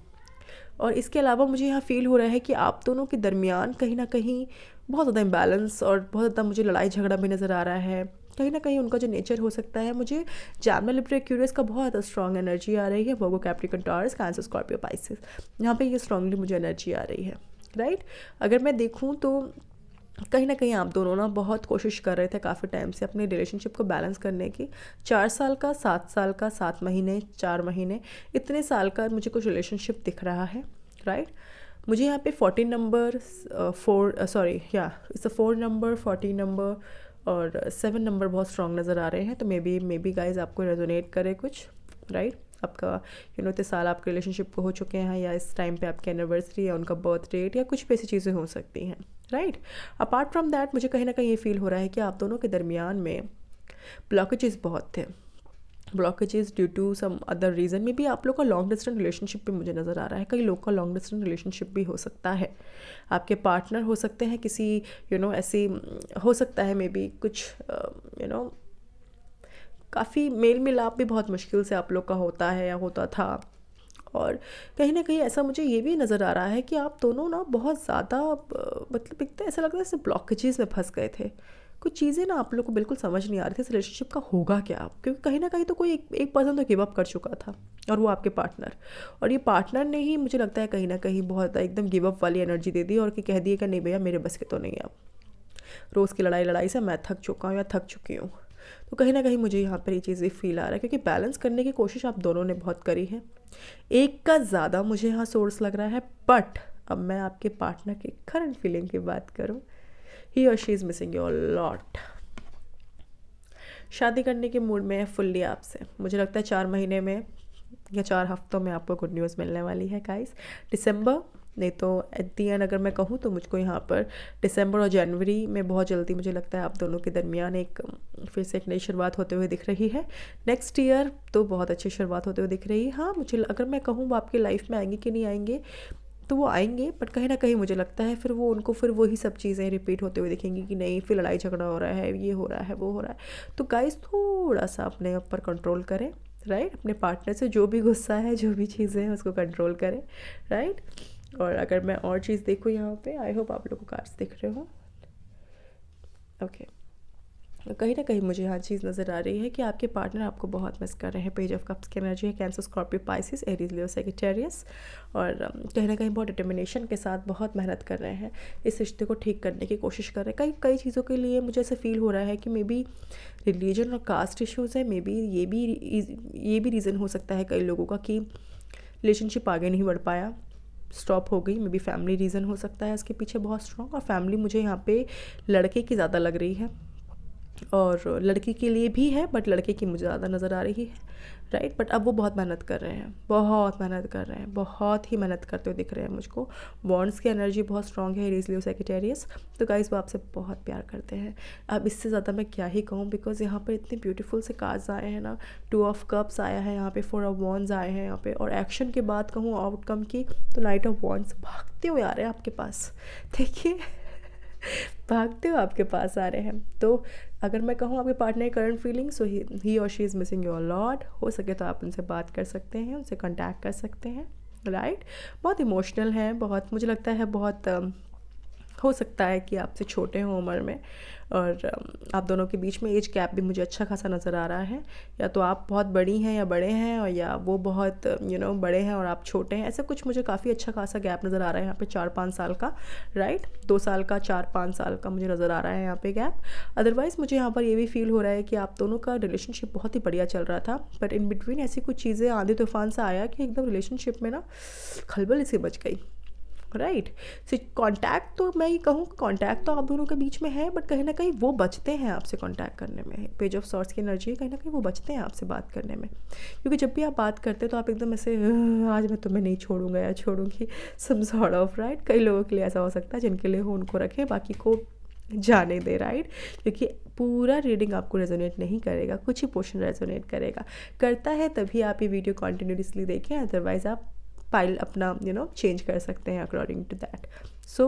और इसके अलावा मुझे यहाँ फील हो रहा है कि आप दोनों के दरमियान कहीं ना कहीं बहुत ज़्यादा इम्बैलेंस और बहुत ज़्यादा मुझे लड़ाई झगड़ा भी नज़र आ रहा है। कहीं ना कहीं उनका जो नेचर हो सकता है, मुझे जैमिनी, लिब्रा, एक्वेरियस का बहुत ज़्यादा स्ट्रॉन्ग एनर्जी आ रही है, Virgo, Capricorn, Taurus, cancer, Scorpio, Pisces, यहाँ पे ये स्ट्रांगली मुझे एनर्जी आ रही है, राइट। अगर मैं देखूँ तो कहीं ना कहीं आप दोनों ना बहुत कोशिश कर रहे थे काफ़ी टाइम से अपने रिलेशनशिप को बैलेंस करने की। 4 साल का, 7 साल का, 7 महीने, 4 महीने, इतने साल का मुझे कुछ रिलेशनशिप दिख रहा है, राइट। मुझे यहाँ पे 14 नंबर, 4 नंबर, 14 नंबर और 7 नंबर बहुत स्ट्रॉन्ग नज़र आ रहे हैं। तो मे बी गाइज आपको रेजोनेट करे कुछ, राइट। आपका इतने साल आपके रिलेशनशिप को हो चुके हैं, या इस टाइम पे आपकी एनिवर्सरी या उनका बर्थ डेट या कुछ भी ऐसी चीज़ें हो सकती हैं, राइट। अपार्ट फ्रॉम दैट मुझे कहीं ना कहीं ये फील हो रहा है कि आप दोनों के दरमियान में ब्लॉकेजेस बहुत थे, blockages due to some other reason. में भी आप लोग का लॉन्ग डिस्टेंस रिलेशनशिप भी मुझे नज़र आ रहा है, कई लोग का लॉन्ग डिस्टेंस रिलेशनशिप भी हो सकता है। आपके पार्टनर हो सकते हैं किसी ऐसी, हो सकता है मे बी कुछ काफ़ी मेल मिलाप भी बहुत मुश्किल से आप लोग का होता है या होता था। और कहीं ना कहीं ऐसा मुझे ये भी नज़र आ रहा है कि आप दोनों ना बहुत ज़्यादा मतलब एक तो ऐसा लग रहा है जैसे ब्लॉकेजेस में फंस गए थे। कुछ चीज़ें ना आप लोग को बिल्कुल समझ नहीं आ रही थी इस रिलेशनशिप का होगा क्या, क्योंकि कहीं ना कहीं तो कोई एक पर्सन तो गिव अप कर चुका था, और वो आपके पार्टनर। और ये पार्टनर ने ही मुझे लगता है कहीं ना कहीं बहुत एकदम गिव अप वाली एनर्जी दे दी, और कि कह दिया कि नहीं भैया मेरे बस के तो नहीं है, अब रोज़ की लड़ाई से मैं थक चुका हूँ या थक चुकी हूँ। तो कहीं ना कहीं मुझे यहाँ पर ये चीज़ें फील आ रहा है, क्योंकि बैलेंस करने की कोशिश आप दोनों ने बहुत करी है, एक का ज़्यादा मुझे यहाँ सोर्स लग रहा है। बट अब मैं आपके पार्टनर की करंट फीलिंग की बात करूँ, ही और she is missing you lot. शादी करने के मूड में है फुल्ली आपसे। मुझे लगता है 4 महीने में या 4 हफ्तों में आपको गुड न्यूज़ मिलने वाली है गाइस। दिसंबर नहीं तो एट दी एंड अगर मैं कहूँ तो मुझको यहाँ पर दिसंबर और जनवरी में बहुत जल्दी मुझे लगता है आप दोनों के दरमियान एक फिर से एक नई शुरुआत होते हुए दिख रही है। नेक्स्ट ईयर तो बहुत अच्छी शुरुआत होते हुए दिख रही है। हाँ, मुझे अगर मैं कहूँ वो आपकी लाइफ में आएंगे कि नहीं आएंगे, तो वो आएंगे, बट कहीं ना कहीं मुझे लगता है फिर वो उनको फिर वही सब चीज़ें रिपीट होते हुए दिखेंगी कि नहीं, फिर लड़ाई झगड़ा हो रहा है, ये हो रहा है, वो हो रहा है। तो गाइस थोड़ा सा अपने ऊपर कंट्रोल करें, राइट। अपने पार्टनर से जो भी गुस्सा है, जो भी चीज़ें हैं उसको कंट्रोल करें, राइट। और अगर मैं और चीज़ देखूँ यहाँ पे, आई होप आप लोग को कार्ड्स दिख रहे हो, ओके। कहीं ना कहीं मुझे यहाँ चीज़ नज़र आ रही है कि आपके पार्टनर आपको बहुत मिस कर रहे हैं। पेज ऑफ कप्स की एनर्जी है, कैंसर, स्कॉर्पियो, पाइसेस, एरीज, लियो, सेजिटेरियस। और कहीं ना कहीं बहुत डिटर्मिनेशन के साथ बहुत मेहनत कर रहे हैं, इस रिश्ते को ठीक करने की कोशिश कर रहे हैं। कई चीज़ों के लिए मुझे ऐसा फील हो रहा है कि मे बी रिलीजन और कास्ट इश्यूज़ है, मे बी ये भी रीज़न हो सकता है कई लोगों का कि रिलेशनशिप आगे नहीं बढ़ पाया, स्टॉप हो गई। मे बी फैमिली रीज़न हो सकता है इसके पीछे बहुत स्ट्रॉन्ग, और फैमिली मुझे यहाँ पे लड़के की ज़्यादा लग रही है, और लड़की के लिए भी है, बट लड़के की मुझे ज़्यादा नज़र आ रही है, राइट। बट अब वो बहुत मेहनत कर रहे हैं, बहुत मेहनत कर रहे हैं, बहुत ही मेहनत करते हुए दिख रहे हैं मुझको। बॉन्ड्स की एनर्जी बहुत स्ट्रांग है एरीज लियो सैजिटेरियस। तो गाइस वो आपसे बहुत प्यार करते हैं। अब इससे ज़्यादा मैं क्या ही कहूँ, बिकॉज यहाँ पर इतने ब्यूटीफुल से कार्ड्स आए हैं ना। 2 ऑफ कप्स आया है यहाँ पे, 4 ऑफ वॉन्ड्स आए हैं यहाँ पे, और एक्शन की बात कहूँ आउटकम की, तो नाइट ऑफ वॉन्ड्स भागते हुए आ रहे हैं आपके पास। देखिए भागते हुए आपके पास आ रहे हैं। तो अगर मैं कहूँ आपके पार्टनर की करंट फीलिंग्स, सो ही और she is missing you a lot. हो सके तो आप उनसे बात कर सकते हैं, उनसे कांटेक्ट कर सकते हैं, राइट। बहुत इमोशनल है, बहुत मुझे लगता है बहुत हो सकता है कि आपसे छोटे हों उम्र में, और आप दोनों के बीच में एज गैप भी मुझे अच्छा खासा नज़र आ रहा है। या तो आप बहुत बड़ी हैं या बड़े हैं, और या वो बहुत बड़े हैं और आप छोटे हैं, ऐसा कुछ मुझे काफ़ी अच्छा खासा गैप नज़र आ रहा है यहाँ पे 4-5 साल का, राइट। 2 साल का, 4-5 साल का मुझे नज़र आ रहा है यहाँ पे गैप। अदरवाइज़ मुझे यहाँ पर ये भी फील हो रहा है कि आप दोनों का रिलेशनशिप बहुत ही बढ़िया चल रहा था, बट इन बिटवीन ऐसी कुछ चीज़ें आंधी तूफान से आया कि एकदम रिलेशनशिप में ना खलबल सी मच गई, राइट। सो कांटेक्ट तो मैं ये कहूँ, कांटेक्ट तो आप दोनों के बीच में है, बट कहीं ना कहीं वो बचते हैं आपसे कांटेक्ट करने में। पेज ऑफ सॉर्ट्स की एनर्जी है, कहीं ना कहीं वो बचते हैं आपसे बात करने में, क्योंकि जब भी आप बात करते हैं तो आप एकदम ऐसे आज मैं तुम्हें नहीं छोड़ूंगा या छोड़ूंगी, सम सॉर्ट ऑफ, राइट। कई लोगों के लिए ऐसा हो सकता है, जिनके लिए हो उनको रखें, बाकी को जाने दे, राइट। क्योंकि पूरा रीडिंग आपको रेजोनेट नहीं करेगा, कुछ ही पोर्शन रेजोनेट करेगा, करता है तभी आप ये वीडियो कॉन्टिन्यूसली देखें, अदरवाइज़ आप फाइल अपना चेंज कर सकते हैं अकॉर्डिंग टू दैट। सो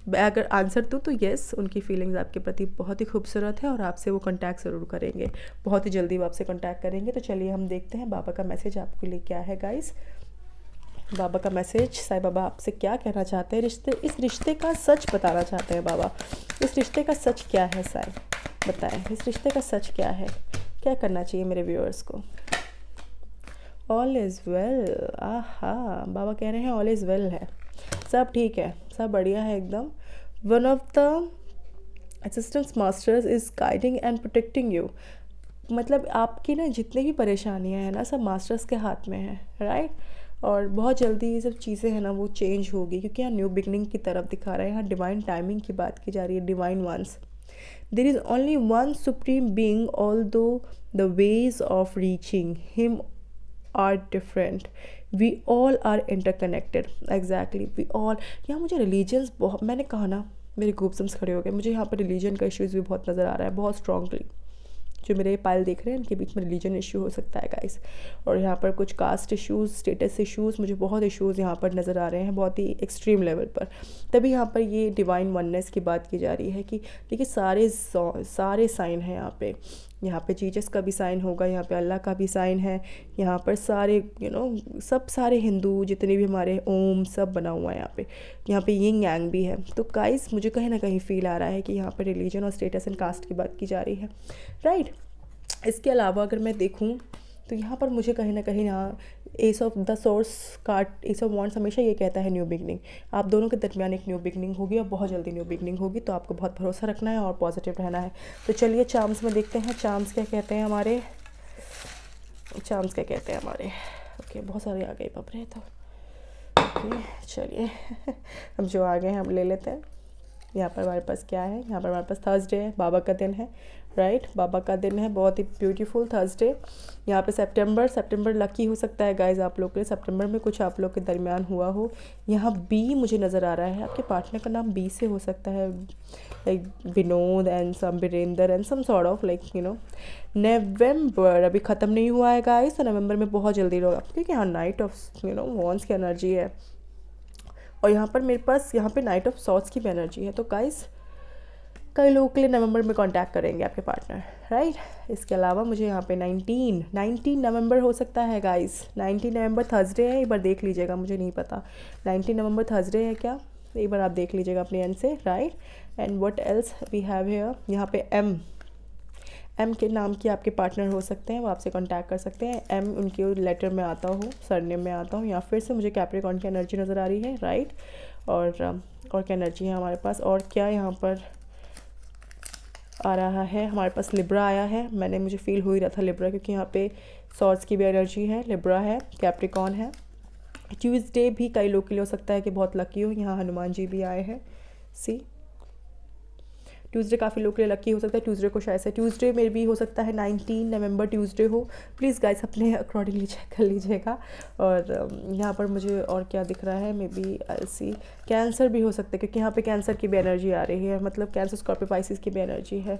अगर आंसर दूँ तो येस, उनकी फीलिंग्स आपके प्रति बहुत ही खूबसूरत है, और आपसे वो कांटेक्ट ज़रूर करेंगे, बहुत ही जल्दी वो आपसे कांटेक्ट करेंगे। तो चलिए हम देखते हैं बाबा का मैसेज आपके लिए क्या है गाइस। बाबा का मैसेज, साईं बाबा आपसे क्या कहना चाहते हैं, इस रिश्ते का सच बताना चाहते हैं बाबा। इस रिश्ते का सच क्या है साईं, बताएं इस रिश्ते का सच क्या है, क्या करना चाहिए मेरे व्यूअर्स को। ऑल इज़ वेल, आहा, बाबा कह रहे हैं ऑल इज़ वेल है, सब ठीक है, सब बढ़िया है एकदम। One of the assistant masters is guiding and protecting you. मतलब आपकी ना जितनी भी परेशानियां हैं ना, सब मास्टर्स के हाथ में है, राइट। और बहुत जल्दी ये सब चीज़ें हैं ना वो चेंज होगी, क्योंकि यहाँ न्यू बिगनिंग की तरफ दिखा रहा है, यहाँ डिवाइन टाइमिंग की बात की जा रही है, divine ones. There is only one supreme being, although the ways of reaching him are different, we all are interconnected, exactly we all। यहाँ मुझे रिलीजन्स बहुत, मैंने कहा ना मेरे गूब्सम्स खड़े हो गए, मुझे यहाँ पर रिलीजन का इश्यूज़ भी बहुत नज़र आ रहा है, बहुत स्ट्रांगली। जो मेरे पायल देख रहे हैं इनके बीच में रिलीजन इशू हो सकता है गाइस, और यहाँ पर कुछ कास्ट इश्यूज़, स्टेटस इश्यूज़, मुझे बहुत इश्यूज़ यहाँ पर नज़र आ रहे हैं, बहुत ही एक्सट्रीम लेवल पर। तभी यहाँ पर ये डिवाइन वननेस की बात की जा रही है कि देखिए सारे साइन हैं यहाँ पे जीसस का भी साइन होगा, यहाँ पे अल्लाह का भी साइन है, यहाँ पर सारे सब सारे हिंदू जितने भी हमारे ओम सब बना हुआ है यहाँ पे यिंग यांग भी है। तो गाइस मुझे कहीं ना कहीं फील आ रहा है कि यहाँ पर रिलीजन और स्टेटस एंड कास्ट की बात की जा रही है, राइट। इसके अलावा अगर मैं देखूँ तो यहाँ पर मुझे कहीं ना कहीं यहाँ S of the source card, S of wands हमेशा ये कहता है न्यू बिगनिंग। आप दोनों के दरमियान एक न्यू बिगनिंग होगी, और बहुत जल्दी न्यू बिगनिंग होगी, तो आपको बहुत भरोसा रखना है और पॉजिटिव रहना है। तो चलिए चार्म्स में देखते हैं, चार्म्स क्या कहते हैं हमारे, चार्म्स क्या कहते हैं हमारे। ओके, बहुत सारे आ गए बाप रे, तो ओके चलिए हम जो आ गए हैं हम ले लेते हैं। यहाँ पर हमारे पास क्या है, यहाँ पर हमारे पास थर्सडे है, बाबा का दिन है, राइट। बाबा का दिन है, बहुत ही ब्यूटीफुल थर्सडे। यहाँ पे सितंबर लकी हो सकता है गाइज आप लोग के लिए, सितंबर में कुछ आप लोग के दरमियान हुआ हो। यहाँ बी मुझे नज़र आ रहा है, आपके पार्टनर का नाम बी से हो सकता है, like Vinod and some Virendra and some sort of like November अभी ख़त्म नहीं हुआ है गाइज, तो नवंबर में बहुत जल्दी लोग, क्योंकि यहाँ नाइट ऑफ वॉन्स की एनर्जी है, और यहाँ पर मेरे पास यहाँ पे नाइट ऑफ सॉर्ट्स की भी एनर्जी है। तो गाइस कई लोगों के लिए नवंबर में कांटेक्ट करेंगे आपके पार्टनर, राइट। इसके अलावा मुझे यहाँ पे 19 नवंबर हो सकता है गाइस, 19 नवंबर थर्सडे है, एक बार देख लीजिएगा, मुझे नहीं पता 19 नवंबर थर्सडे है क्या, एक बार आप देख लीजिएगा अपने एंड से, right. And what else we have here, यहाँ पे एम के नाम के आपके पार्टनर हो सकते हैं, वो आपसे कांटेक्ट कर सकते हैं। एम उनके लेटर में आता हो, सरनेम में आता हो, या फिर से मुझे कैप्रिकॉर्न की एनर्जी नज़र आ रही है, राइट। और क्या एनर्जी है हमारे पास, और क्या यहाँ पर आ रहा है, हमारे पास लिब्रा आया है, मुझे फील हो ही रहा था लिब्रा, क्योंकि यहाँ पे सॉर्ड्स की भी एनर्जी है, लिब्रा है, कैप्रिकॉर्न है। ट्यूसडे भी कई लोग के लिए हो सकता है कि बहुत लकी हो, यहाँ हनुमान जी भी आए हैं, सी ट्यूसडे काफ़ी लोग के लिए लकी हो सकता है, ट्यूसडे को शायद से ट्यूसडे में भी हो सकता है 19 नवंबर ट्यूसडे हो। प्लीज़ गाइस अपने अकॉर्डिंगली चेक कर लीजिएगा। और यहाँ पर मुझे और क्या दिख रहा है, may B I C cancer भी हो सकता है, क्योंकि यहाँ पे कैंसर की भी एनर्जी आ रही है, मतलब कैंसर स्कॉर्पियो पाइसिस की भी एनर्जी है।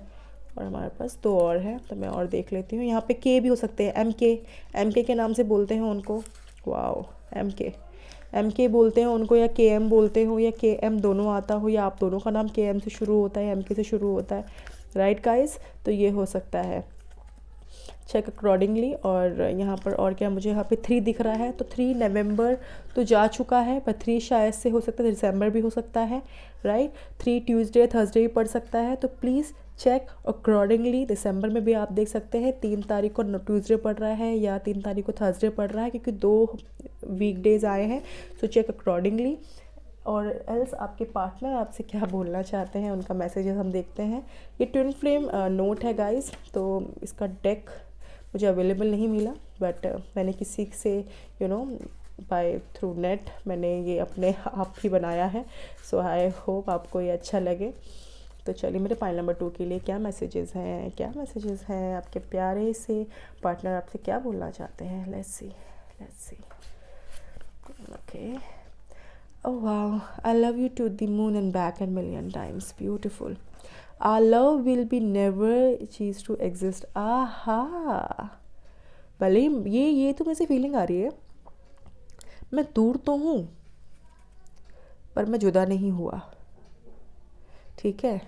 और हमारे पास 2 और हैं, तो मैं और देख लेती हूँ। यहाँ पे के भी हो सकते हैं, एम के नाम से बोलते हैं उनको। वाओ, एम के बोलते हैं उनको, या के एम बोलते हो, या के एम दोनों आता हो, या आप दोनों का नाम के एम से शुरू होता है, एम के से शुरू होता है, राइट गाइस। तो ये हो सकता है, चेक अकॉर्डिंगली। और यहाँ पर और क्या, मुझे यहाँ पे 3 दिख रहा है, तो 3 नवंबर तो जा चुका है, पर 3 शायद से हो सकता है दिसंबर भी हो सकता है, राइट। 3 ट्यूसडे थर्सडे भी पड़ सकता है, तो प्लीज़ चेक अकॉर्डिंगली। दिसंबर में भी आप देख सकते हैं 3 तारीख को ट्यूसडे पड़ रहा है या 3 तारीख को थर्सडे पड़ रहा है, क्योंकि 2 वीकडेज आए हैं, सो चेक अकॉर्डिंगली। और एल्स आपके पार्टनर आपसे क्या बोलना चाहते हैं, उनका मैसेजेस हम देखते हैं। ये ट्विन फ्लेम नोट है गाइस, तो इसका डेक मुझे अवेलेबल नहीं मिला, बट मैंने किसी से बाय थ्रू नेट मैंने ये अपने आप ही बनाया है। सो आई होप आपको ये अच्छा लगे। तो चलिए, मेरे पाइल नंबर 2 के लिए क्या मैसेजेस हैं आपके प्यारे से पार्टनर आपसे क्या बोलना चाहते हैं। Let's see. Okay. Oh wow, I love you to the moon and back and million times. Beautiful. Our love will be never cease to exist. आहा, भले ये तो मुझे फीलिंग आ रही है, मैं दूर तो हूँ पर मैं जुदा नहीं हुआ, ठीक है।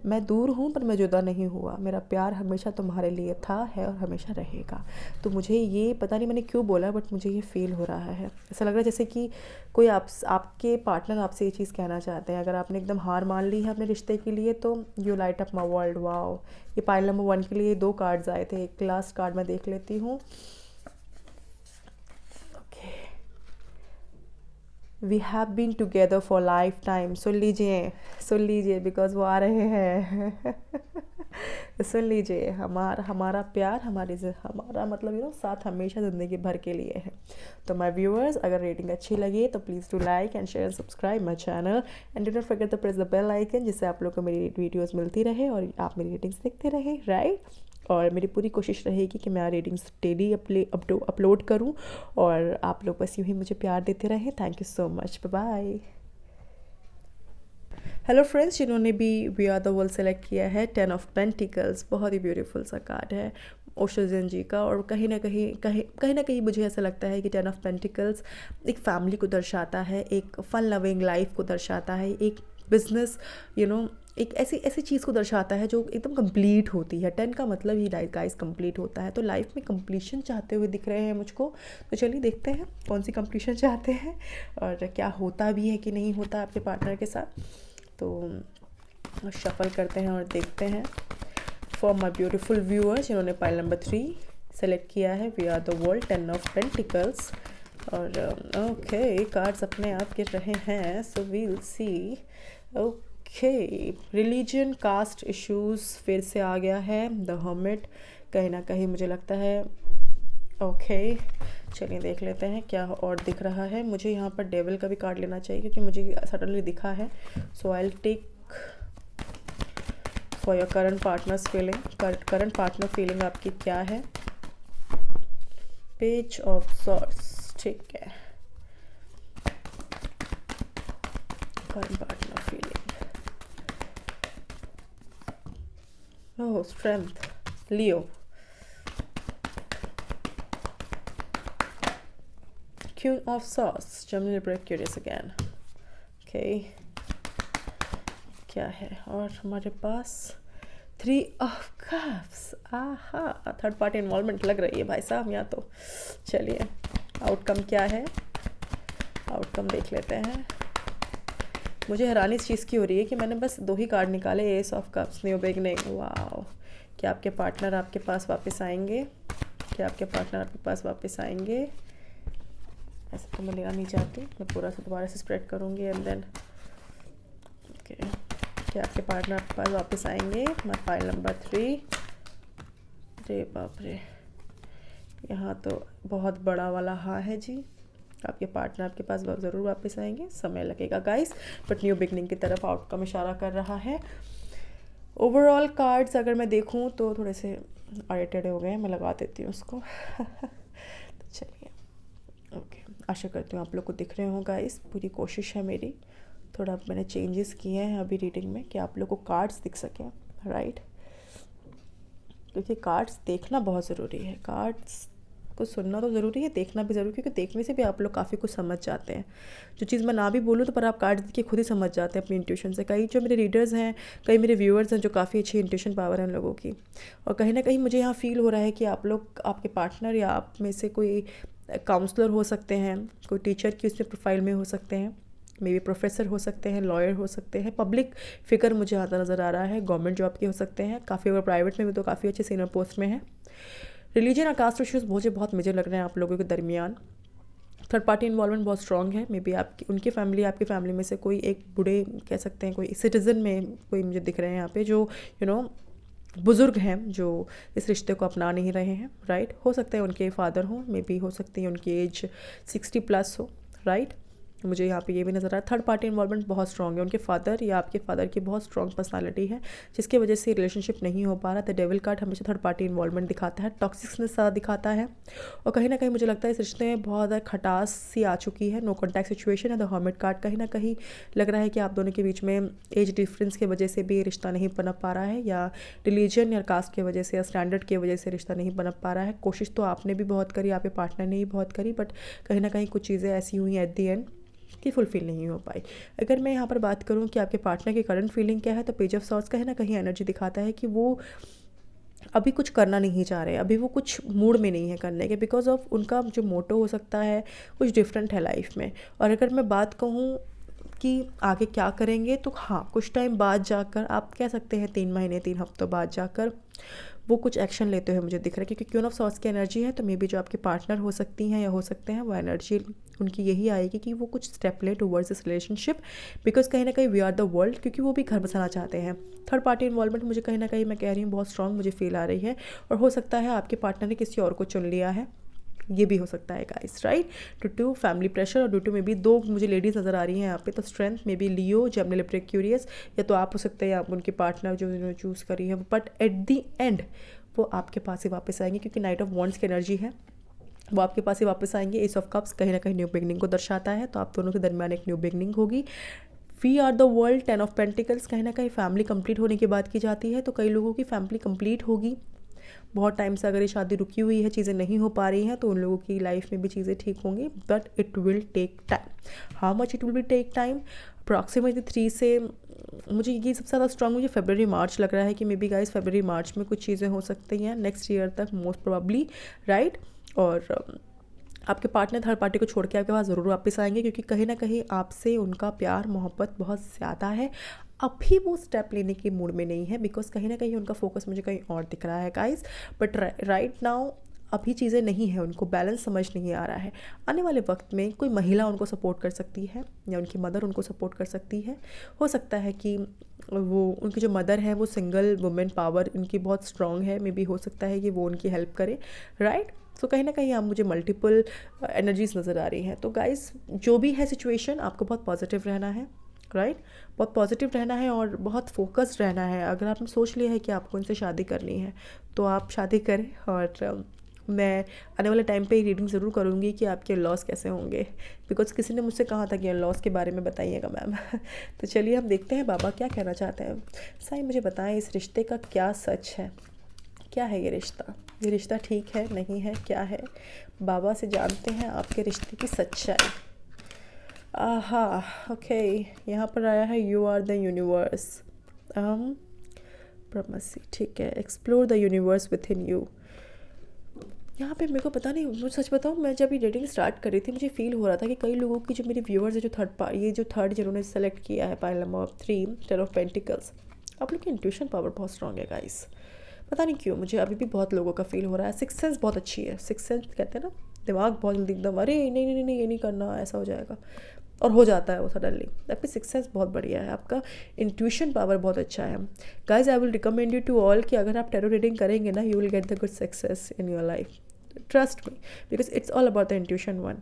मैं दूर हूँ पर मैं जुदा नहीं हुआ, मेरा प्यार हमेशा तुम्हारे लिए था, है और हमेशा रहेगा। तो मुझे ये पता नहीं मैंने क्यों बोला, बट मुझे ये फील हो रहा है, ऐसा लग रहा है जैसे कि कोई आपके पार्टनर आपसे ये चीज़ कहना चाहते हैं। अगर आपने एकदम हार मान ली है अपने रिश्ते के लिए, तो you light up my world. Wow, ये पाइल नंबर 1 के लिए 2 कार्ड्स आए थे। एक लास्ट कार्ड मैं देख लेती हूँ। We have been together for life time. सुन लीजिए बिकॉज वो आ रहे हैं। सुन लीजिए, हमारा प्यार हमारा मतलब साथ हमेशा ज़िंदगी भर के लिए है। तो माय व्यूअर्स, अगर रेटिंग अच्छी लगी तो please do like and share and subscribe my channel and do not forget to press the bell icon, जिससे आप लोग को मेरी वीडियोज़ मिलती रहे और आप मेरी रेटिंग्स देखते रहे, राइट। और मेरी पूरी कोशिश रहेगी कि मैं रेटिंग्स डेली अपलोड करूं, और आप लोग बस यूँ ही मुझे प्यार देते रहें। Thank you so much, bye. Hello friends, जिन्होंने भी we are the world select किया है, 10 ऑफ पेंटिकल्स, बहुत ही ब्यूटीफुल सा कार्ड है ओशोजन जी का। और कहीं ना कहीं मुझे ऐसा लगता है कि 10 ऑफ पेंटिकल्स एक फैमिली को दर्शाता है, एक फन लविंग लाइफ को दर्शाता है, एक बिजनेस एक ऐसी चीज़ को दर्शाता है जो एकदम कंप्लीट होती है। 10 का मतलब ही गाइस कंप्लीट होता है। तो लाइफ में कंप्लीशन चाहते हुए दिख रहे हैं मुझको। तो चलिए देखते हैं कौन सी कंप्लीशन चाहते हैं और क्या होता भी है कि नहीं होता आपके पार्टनर के साथ। तो शफल करते हैं और देखते हैं। फॉर माई ब्यूटीफुल व्यूअर्स जिन्होंने पाइल नंबर 3 सेलेक्ट किया है, we are the world, 10 of pentacles. और ओके, कार्ड्स अपने आप गिर रहे हैं, so we'll see. Okay, religion, caste issues फिर से आ गया है, द हर्मिट, कहीं ना कहीं मुझे लगता है। ओके, चलिए देख लेते हैं क्या और दिख रहा है। मुझे यहाँ पर डेविल का भी कार्ड लेना चाहिए क्योंकि मुझे सडनली दिखा है। So I will take for your current partner's feeling. Current partner feeling आपकी क्या है। पेज ऑफ सॉर्ड्स, ठीक है। Current partner feeling, oh strength, Leo, queen of swords, Germany break curious again. Okay, क्या है और हमारे पास 3 of cups. Aha, third party involvement लग रही है भाई साहब यहाँ तो। चलिए आउटकम क्या है, आउटकम देख लेते हैं। मुझे हैरानी इस चीज़ की हो रही है कि मैंने बस 2 ही कार्ड निकाले, S of cups, new beginning. Wow, क्या आपके पार्टनर आपके पास वापस आएंगे? क्या आपके पार्टनर आपके पास वापस आएंगे? ऐसा तो मैं लेना नहीं चाहती, मैं पूरा से दोबारा से स्प्रेड करूँगी एंड देन ओके। क्या आपके पार्टनर आपके पास वापस आएंगे? मैं फाइल नंबर 3। रे बाप रे, यहाँ तो बहुत बड़ा वाला हाँ है जी। आपके पार्टनर आपके पास ज़रूर वापस आएंगे, समय लगेगा गाइस, बट न्यू बिगनिंग की तरफ आउटकम इशारा कर रहा है। ओवरऑल कार्ड्स अगर मैं देखूं तो थोड़े से इरिटेड हो गए हैं, मैं लगा देती हूँ उसको। तो चलिए, ओके, आशा करती हूँ आप लोग को दिख रहे हो गाइस। पूरी कोशिश है मेरी, थोड़ा मैंने चेंजेस किए हैं अभी रीडिंग में कि आप लोग को कार्ड्स दिख सकें, राइट। क्योंकि कार्ड्स देखना बहुत ज़रूरी है, कार्ड्स को सुनना तो ज़रूरी है, देखना भी ज़रूरी है, क्योंकि देखने से भी आप लोग काफ़ी कुछ समझ जाते हैं। जो चीज़ मैं ना भी बोलूँ तो पर आप कार्ड्स देख के खुद ही समझ जाते हैं अपनी इंट्यूशन से। कई जो मेरे रीडर्स हैं, कई मेरे व्यूअर्स हैं जो काफ़ी अच्छी इंट्यूशन पावर है उन लोगों की। और कहीं ना कहीं मुझे यहाँ फ़ील हो रहा है कि आप लोग, आपके पार्टनर या आप में से कोई काउंसलर हो सकते हैं, कोई टीचर की उसमें प्रोफाइल में हो सकते हैं, मे बी प्रोफेसर हो सकते हैं, लॉयर हो सकते हैं, पब्लिक फिगर मुझे आता नज़र आ रहा है, गवर्नमेंट जॉब के हो सकते हैं, काफ़ी अगर प्राइवेट में भी तो काफ़ी अच्छे सीनियर पोस्ट में है। रिलीजन और कास्ट इश्यूज़ मुझे बहुत मेजर लग रहे हैं आप लोगों के दरमियान। थर्ड पार्टी इन्वॉल्वमेंट बहुत स्ट्रॉन्ग है, मे बी आपकी उनकी फैमिली, आपकी फैमिली में से कोई एक बूढ़े कह सकते हैं, कोई सिटीज़न में कोई मुझे दिख रहे हैं यहाँ पे जो बुज़ुर्ग हैं, जो इस रिश्ते को अपना नहीं रहे हैं, राइट। हो सकता है उनके फादर हों, मे बी हो सकती है उनकी एज 60+ हो, राइट। मुझे यहाँ पे ये भी नज़र आ रहा है थर्ड पार्टी इन्वॉल्वमेंट बहुत स्ट्रॉन्ग है, उनके फादर या आपके फादर की बहुत स्ट्रॉन्ग पर्सनालिटी है जिसकी वजह से रिलेशनशिप नहीं हो पा रहा। द डेविल कार्ड हमेशा थर्ड पार्टी इन्वॉल्वमेंट दिखाता है, टॉक्सिकनेस ज़्यादा दिखाता है, और कहीं ना कहीं मुझे लगता है इस रिश्ते में बहुत ज़्यादा खटास सी आ चुकी है। नो कॉन्टैक्ट सिचुएशन है। द हर्मिट कार्ड कहीं ना कहीं लग रहा है कि आप दोनों के बीच में एज डिफरेंस की वजह से भी रिश्ता नहीं पनप पा रहा है, या रिलीजन या कास्ट की वजह से या स्टैंडर्ड की वजह से रिश्ता नहीं पनप पा रहा है। कोशिश तो आपने भी बहुत करी, आपके पार्टनर ने भी बहुत करी, बट कहीं ना कहीं कुछ चीज़ें ऐसी हुई एट दी एंड कि फुलफिल नहीं हो पाई। अगर मैं यहाँ पर बात करूँ कि आपके पार्टनर की करंट फीलिंग क्या है, तो पेज ऑफ सॉर्ड्स कहीं ना कहीं एनर्जी दिखाता है कि वो अभी कुछ करना नहीं चाह रहे, अभी वो कुछ मूड में नहीं है करने के, बिकॉज ऑफ उनका जो मोटो हो सकता है कुछ डिफरेंट है लाइफ में। और अगर मैं बात कहूँ कि आगे क्या करेंगे, तो हाँ, कुछ टाइम बाद जाकर आप कह सकते हैं 3 महीने 3 हफ्तों बाद जाकर वो कुछ एक्शन लेते हुए मुझे दिख रहा है, क्योंकि क्वीन ऑफ सॉर्ड्स की एनर्जी है। तो मे बी जो आपके पार्टनर हो सकती हैं या हो सकते हैं, वो एनर्जी उनकी यही आएगी कि वो कुछ स्टेप ले टूवर्ड्स दिस रिलेशनशिप, बिकॉज कहीं ना कहीं वी आर द वर्ल्ड, क्योंकि वो भी घर बसाना चाहते हैं। थर्ड पार्टी इन्वॉल्वमेंट मुझे कहीं ना कहीं, मैं कह रही हूँ, बहुत स्ट्रॉन्ग मुझे फील आ रही है। और हो सकता है आपके पार्टनर ने किसी और को चुन लिया है, ये भी हो सकता है guys, right. Due to family pressure और ड्यू टू मे बी 2 मुझे लेडीज़ नज़र आ रही हैं यहाँ पे। तो strength may be Leo, Gemini, Libra, Aquarius, या तो आप हो सकते हैं या आप उनके पार्टनर जो इन्होंने चूज़ करी है, बट एट दी एंड वो आपके पास ही वापस आएंगे, क्योंकि नाइट ऑफ वॉन्ड्स की एनर्जी है, वो आपके पास ही वापस आएंगे। एस ऑफ कप्स कहीं ना कहीं न्यू बिगनिंग को दर्शाता है, तो आप दोनों के दरमियान एक न्यू बिगनिंग होगी। We are the world, 10 of pentacles कहीं ना कहीं फैमिली कंप्लीट होने की बात की जाती है। तो कई लोगों की फैमिली कंप्लीट होगी, बहुत टाइम से अगर ये शादी रुकी हुई है, चीज़ें नहीं हो पा रही हैं, तो उन लोगों की लाइफ में भी चीज़ें ठीक होंगी, but it will take time. How much it will be take time? Approximately 3 से, मुझे ये सबसे ज़्यादा स्ट्रॉन्ग मुझे फरवरी मार्च लग रहा है कि मे बी गाइस फरवरी मार्च में कुछ चीज़ें हो सकती हैं नेक्स्ट ईयर तक मोस्ट प्रोबेबली, राइट। और आपके पार्टनर थर्ड पार्टी को छोड़ के आपके पास ज़रूर वापस आएंगे, क्योंकि कहीं ना कहीं आपसे उनका प्यार मोहब्बत बहुत ज़्यादा है। अभी वो स्टेप लेने के मूड में नहीं है, बिकॉज कहीं ना कहीं उनका फोकस मुझे कहीं और दिख रहा है गाइस। बट राइट नाउ अभी चीज़ें नहीं है, उनको बैलेंस समझ नहीं आ रहा है। आने वाले वक्त में कोई महिला उनको सपोर्ट कर सकती है, या उनकी मदर उनको सपोर्ट कर सकती है। हो सकता है कि वो, उनकी जो मदर है वो सिंगल वुमेन पावर उनकी बहुत स्ट्रॉन्ग है, मे बी हो सकता है कि वो उनकी हेल्प करे, राइट। सो कहीं ना कहीं आप मुझे मल्टीपल एनर्जीज नज़र आ रही हैं। तो गाइस, जो भी है सिचुएशन, आपको बहुत पॉजिटिव रहना है, राइट। बहुत पॉजिटिव रहना है और बहुत फोकस्ड रहना है। अगर आपने सोच लिया है कि आपको इनसे शादी करनी है, तो आप शादी करें। और मैं आने वाले टाइम पे रीडिंग ज़रूर करूँगी कि आपके लॉस कैसे होंगे, बिकॉज किसी ने मुझसे कहा था कि लॉस के बारे में बताइएगा मैम। तो चलिए हम देखते हैं बाबा क्या कहना चाहते हैं। साईं मुझे बताएं, इस रिश्ते का क्या सच है, क्या है ये रिश्ता ठीक है, नहीं है, क्या है? बाबा से जानते हैं आपके रिश्ते की सच्चाई। आहा, ओके, यहाँ पर आया है यू आर द यूनिवर्स, ब्रह्मसी, ठीक है। Explore the universe with in you. यहाँ पे मेरे को पता नहीं, मुझे सच बताऊँ, मैं जब ये रेटिंग स्टार्ट कर रही थी मुझे फील हो रहा था कि कई लोगों की, जो मेरे व्यूअर्स है, जो थर्ड जिन्होंने सेलेक्ट किया है पाइल नंबर 3 10 ऑफ पेंटिकल्स, आप लोग की इंट्यूशन पावर बहुत स्ट्रॉन्ग है गाइस। पता नहीं क्यों मुझे अभी भी बहुत लोगों का फील हो रहा है। सिक्स सेंस बहुत अच्छी है। सिक्स सेंस कहते हैं ना, दिमाग बहुत जल्दी एकदम, अरे नहीं नहीं नहीं ये नहीं करना, ऐसा हो जाएगा, और हो जाता है वो सडनली। आपकी सिक्स सेंस बहुत बढ़िया है, आपका इंट्यूशन पावर बहुत अच्छा है guys. I will recommend you to all कि अगर आप टैरो रीडिंग करेंगे ना, you will get the good success in your life, trust me, because it's all about the intuition one.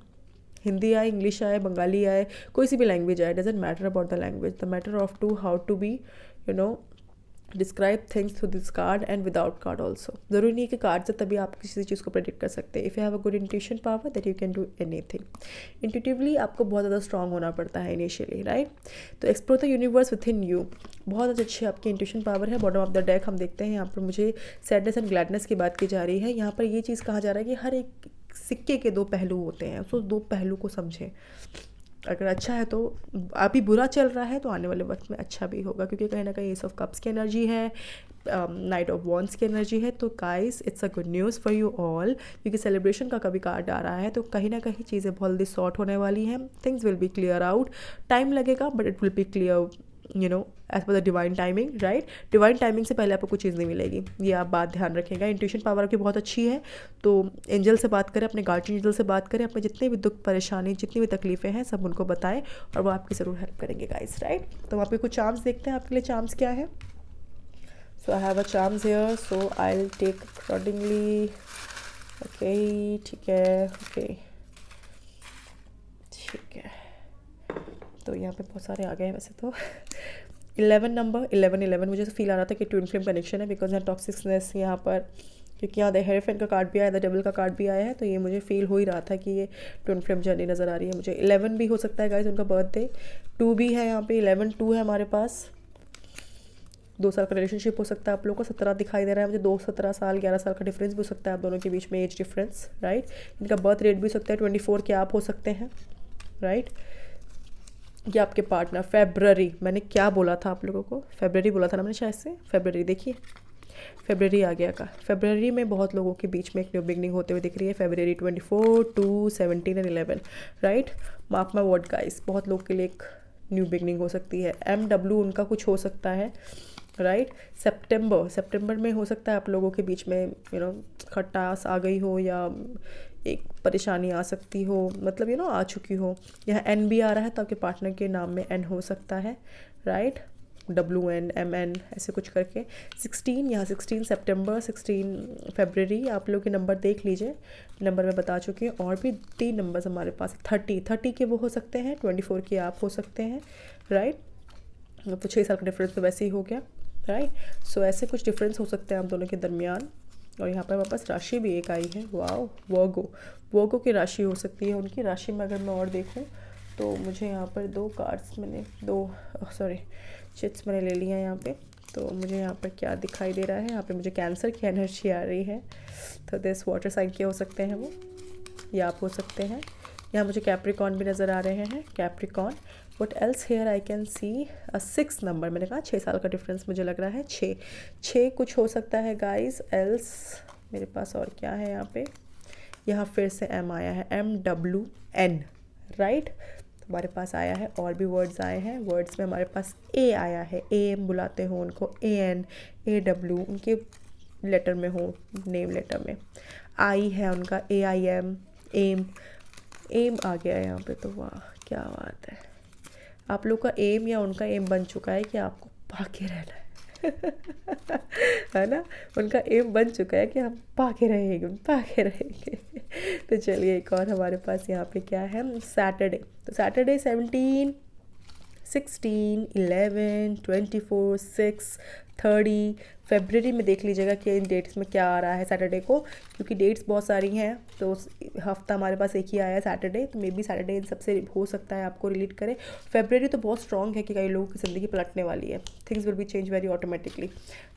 Hindi आए, इंग्लिश आए, बंगाली आए, कोई सी भी लैंग्वेज आए, doesn't matter about the language, the matter of to how to be describe things through this card and without card also. ज़रूरी नहीं कि card से तभी आप किसी चीज़ को प्रेडिक्ट कर सकते हैं। If you have a good intuition power that you can do anything. Intuitively आपको बहुत ज़्यादा स्ट्रांग होना पड़ता है इनिशियली, राइट। तो explore the universe with in you, बहुत अच्छी आपकी इंट्यूशन पावर है। बॉटम ऑफ द डेक हम देखते हैं यहाँ पर मुझे सैडनेस एंड ग्लैडनेस की बात की जा रही है। यहाँ पर ये चीज़ कहा जा रहा है कि हर एक सिक्के के दो पहलू होते हैं, तो दो पहलू को समझें। अगर अच्छा है तो अभी बुरा चल रहा है तो आने वाले वक्त में अच्छा भी होगा, क्योंकि कहीं ना कहीं एस ऑफ कप्स की एनर्जी है, नाइट ऑफ वॉन्ड्स की एनर्जी है। तो guys it's a good news for you all, क्योंकि सेलिब्रेशन का कभी कार्ड आ रहा है तो कहीं ना कहीं चीज़ें बहुत जल्दी सॉर्ट होने वाली हैं। Things will be clear out, time लगेगा but it will be clear, you know, as per the divine timing, right. Divine timing से पहले आपको कुछ चीज़ नहीं मिलेगी, ये आप बात ध्यान रखेंगे। इंट्यूशन पावर आपकी बहुत अच्छी है, तो एंजल से बात करें, अपने गार्डियन एंजल से बात करें, अपने जितने भी दुख परेशानी जितनी भी तकलीफ़ें हैं सब उनको बताएं और वो आपकी ज़रूर हेल्प करेंगे गाइस, राइट। तो वहाँ पे कुछ चार्म्स देखते हैं आपके लिए, चार्म्स क्या है। So I have a charms here, so I will take accordingly. Okay, ठीक है, ओके, ठीक है। तो यहाँ पे बहुत सारे आ गए हैं वैसे तो। 11 नंबर, 11 मुझे तो फील आ रहा था कि ट्विन फ्लेम कनेक्शन है, बिकॉज यहाँ टॉक्सिकनेस यहाँ पर, क्योंकि यहाँ द हेयरफेन का कार्ड भी आया, द डबल का कार्ड भी आया है, तो ये मुझे फील हो ही रहा था कि ये ट्विन फ्लेम जर्नी नज़र आ रही है मुझे। 11 भी हो सकता है गाइस उनका बर्थडे, 2 भी है यहाँ पे, 11 2 है हमारे पास। 2 साल का रिलेशनशिप हो सकता है आप लोगों का। 17 दिखाई दे रहा है मुझे, 17 साल 11 साल का डिफरेंस भी हो सकता है आप दोनों के बीच में, एज डिफरेंस, राइट। इनका बर्थ रेट भी हो सकता है 24 के आप हो सकते हैं, राइट। ये आपके पार्टनर फेब्रवरी, मैंने क्या बोला था आप लोगों को, फेब्रवरी बोला था ना मैंने शायद से, फेब्रवरी देखिए, फेब्रवरी आ गया का। फेब्रवरी में बहुत लोगों के बीच में एक न्यू बिगनिंग होते हुए दिख रही है। February 24, 2, 17 and 11, right. Mark my word guys, बहुत लोग के लिए एक न्यू बिगनिंग हो सकती है। MW उनका कुछ हो सकता है, राइट। सितंबर में हो सकता है आप लोगों के बीच में, यू नो, खटास आ गई हो या एक परेशानी आ सकती हो, मतलब यू नो आ चुकी हो। यहाँ N भी आ रहा है तो आपके पार्टनर के नाम में N हो सकता है, राइट। WN MN ऐसे कुछ करके। 16, यहाँ 16 सितंबर, 16 फरवरी, आप लोग के नंबर देख लीजिए, नंबर मैं बता चुकी हूँ। और भी 3 नंबर्स हमारे पास, 30 के वो हो सकते हैं, 24 के आप हो सकते हैं, राइट। तो 6 साल का डिफरेंस तो वैसे ही हो गया, राइट। सो ऐसे कुछ डिफरेंस हो सकते हैं हम दोनों के दरमियान। और यहाँ पर हमारे पास राशि भी एक आई है, वाओ, वर्गो की राशि हो सकती है। उनकी राशि में अगर मैं और देखूँ तो मुझे यहाँ पर 2 कार्ड्स मैंने, 2 चिट्स मैंने ले लिया यहाँ पे। तो मुझे यहाँ पर क्या दिखाई दे रहा है, यहाँ पे मुझे कैंसर की एनर्जी आ रही है। तो दिस वाटर साइन के हो सकते हैं वो, या आप हो सकते हैं। यहाँ मुझे कैप्रिकॉन भी नज़र आ रहे हैं, Capricorn. What else here I can see 6 number, मैंने कहा 6 साल का डिफरेंस मुझे लग रहा है, 6 कुछ हो सकता है गाइस। एल्स मेरे पास और क्या है यहाँ पे, यहाँ फिर से M आया है, MWN, राइट। हमारे पास आया है, और भी वर्ड्स आए हैं। वर्ड्स में हमारे पास A आया है, AM बुलाते हो उनको, AN, AW उनके लेटर में हो, नेम लेटर में। I है उनका, AIM, एम आ गया है यहाँ पे, तो वाह क्या बात है। आप लोग का एम या उनका एम बन चुका है कि आपको पाके रहना है है ना। उनका एम बन चुका है कि हम पाके रहेंगे तो चलिए एक और हमारे पास यहाँ पे क्या है, सैटरडे। तो सैटरडे 17, 16, 11, 24, 6, 30 फरवरी में देख लीजिएगा कि इन डेट्स में क्या आ रहा है सैटरडे को, क्योंकि डेट्स बहुत सारी हैं। तो हफ्ता हमारे पास एक ही आया है सैटरडे, तो मे बी सैटरडे इन सबसे हो सकता है आपको रिलेट करे। फरवरी तो बहुत स्ट्रॉन्ग है कि कई लोगों की ज़िंदगी पलटने वाली है, things will B change very automatically,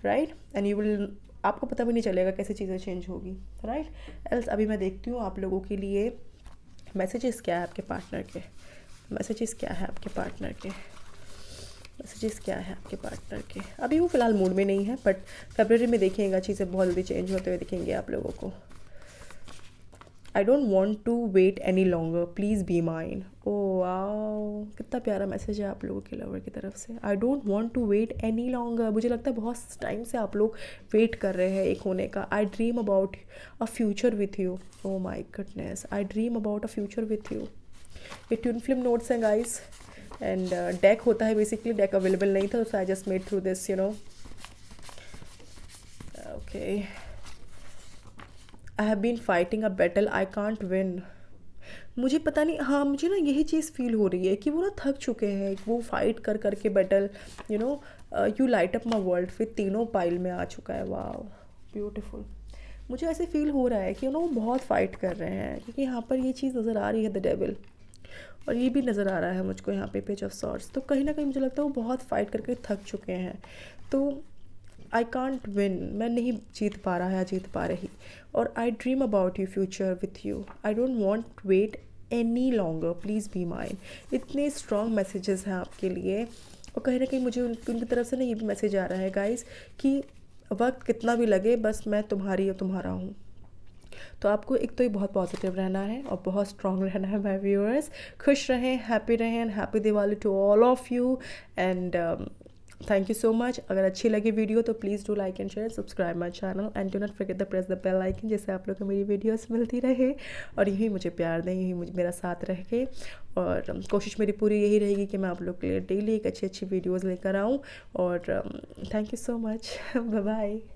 right. And you will, आपको पता भी नहीं चलेगा कैसे चीज़ें चेंज होगी, राइट। एल्स अभी मैं देखती हूँ आप लोगों के लिए मैसेजेस क्या है आपके पार्टनर के, मैसेजेस क्या है आपके पार्टनर के, मैसेजेस क्या है आपके पार्टनर के। अभी वो फ़िलहाल मूड में नहीं है, बट फरवरी में देखिएगा चीज़ें बहुत जल्दी चेंज होते हुए दिखेंगे आप लोगों को। I don't want to wait any longer, please be mine. Oh wow, कितना प्यारा मैसेज है आप लोगों के लवर की तरफ से। I don't want to wait any longer, मुझे लगता है बहुत टाइम से आप लोग वेट कर रहे हैं एक होने का। I dream about a future with you, oh my goodness, I dream about a future with you. ये ट्विन फ्लेम नोट्स हैं गाइस, एंड डेक होता है बेसिकली, डेक अवेलेबल नहीं था तो I just made through this, you know. Okay, I have been fighting a battle I can't win, मुझे पता नहीं, हाँ मुझे ना यही चीज़ फ़ील हो रही है कि वो ना थक चुके हैं वो फाइट कर कर के battle. You know, you light up my world फिर तीनों पाइल में आ चुका है। वाह, ब्यूटीफुल। मुझे ऐसे फील हो रहा है कि वो बहुत फ़ाइट कर रहे हैं, क्योंकि यहाँ पर ये चीज़ नज़र आ रही है, द डेविल, और ये भी नज़र आ रहा है मुझको यहाँ पे पेज ऑफ सॉर्ड्स। तो कहीं ना कहीं मुझे लगता है वो बहुत फ़ाइट करके थक चुके हैं। तो आई कॉन्ट विन, मैं नहीं जीत पा रहा या जीत पा रही। और I dream about you future with you, I don't want wait any longer, please be mine. इतने स्ट्रॉन्ग मैसेजेस हैं आपके लिए। और कहीं ना कहीं मुझे उनकी तरफ से ना ये भी मैसेज आ रहा है गाइस कि वक्त कितना भी लगे, बस मैं तुम्हारी और तुम्हारा हूँ। तो आपको एक तो ये बहुत पॉजिटिव रहना है और बहुत स्ट्रॉन्ग रहना है माय व्यूअर्स। खुश रहें, हैप्पी रहें, and happy Diwali to all of you. And thank you so much. अगर अच्छी लगी वीडियो तो please do like and share, subscribe my channel, and do not forget the press the bell icon, जिससे आप लोग को मेरी वीडियोस मिलती रहे। और यही मुझे प्यार दें, यही मुझे मेरा साथ रह के। और कोशिश मेरी पूरी यही रहेगी कि मैं आप लोग के लिए डेली एक अच्छी अच्छी वीडियोज़ लेकर आऊँ। और thank you so much. Bye bye.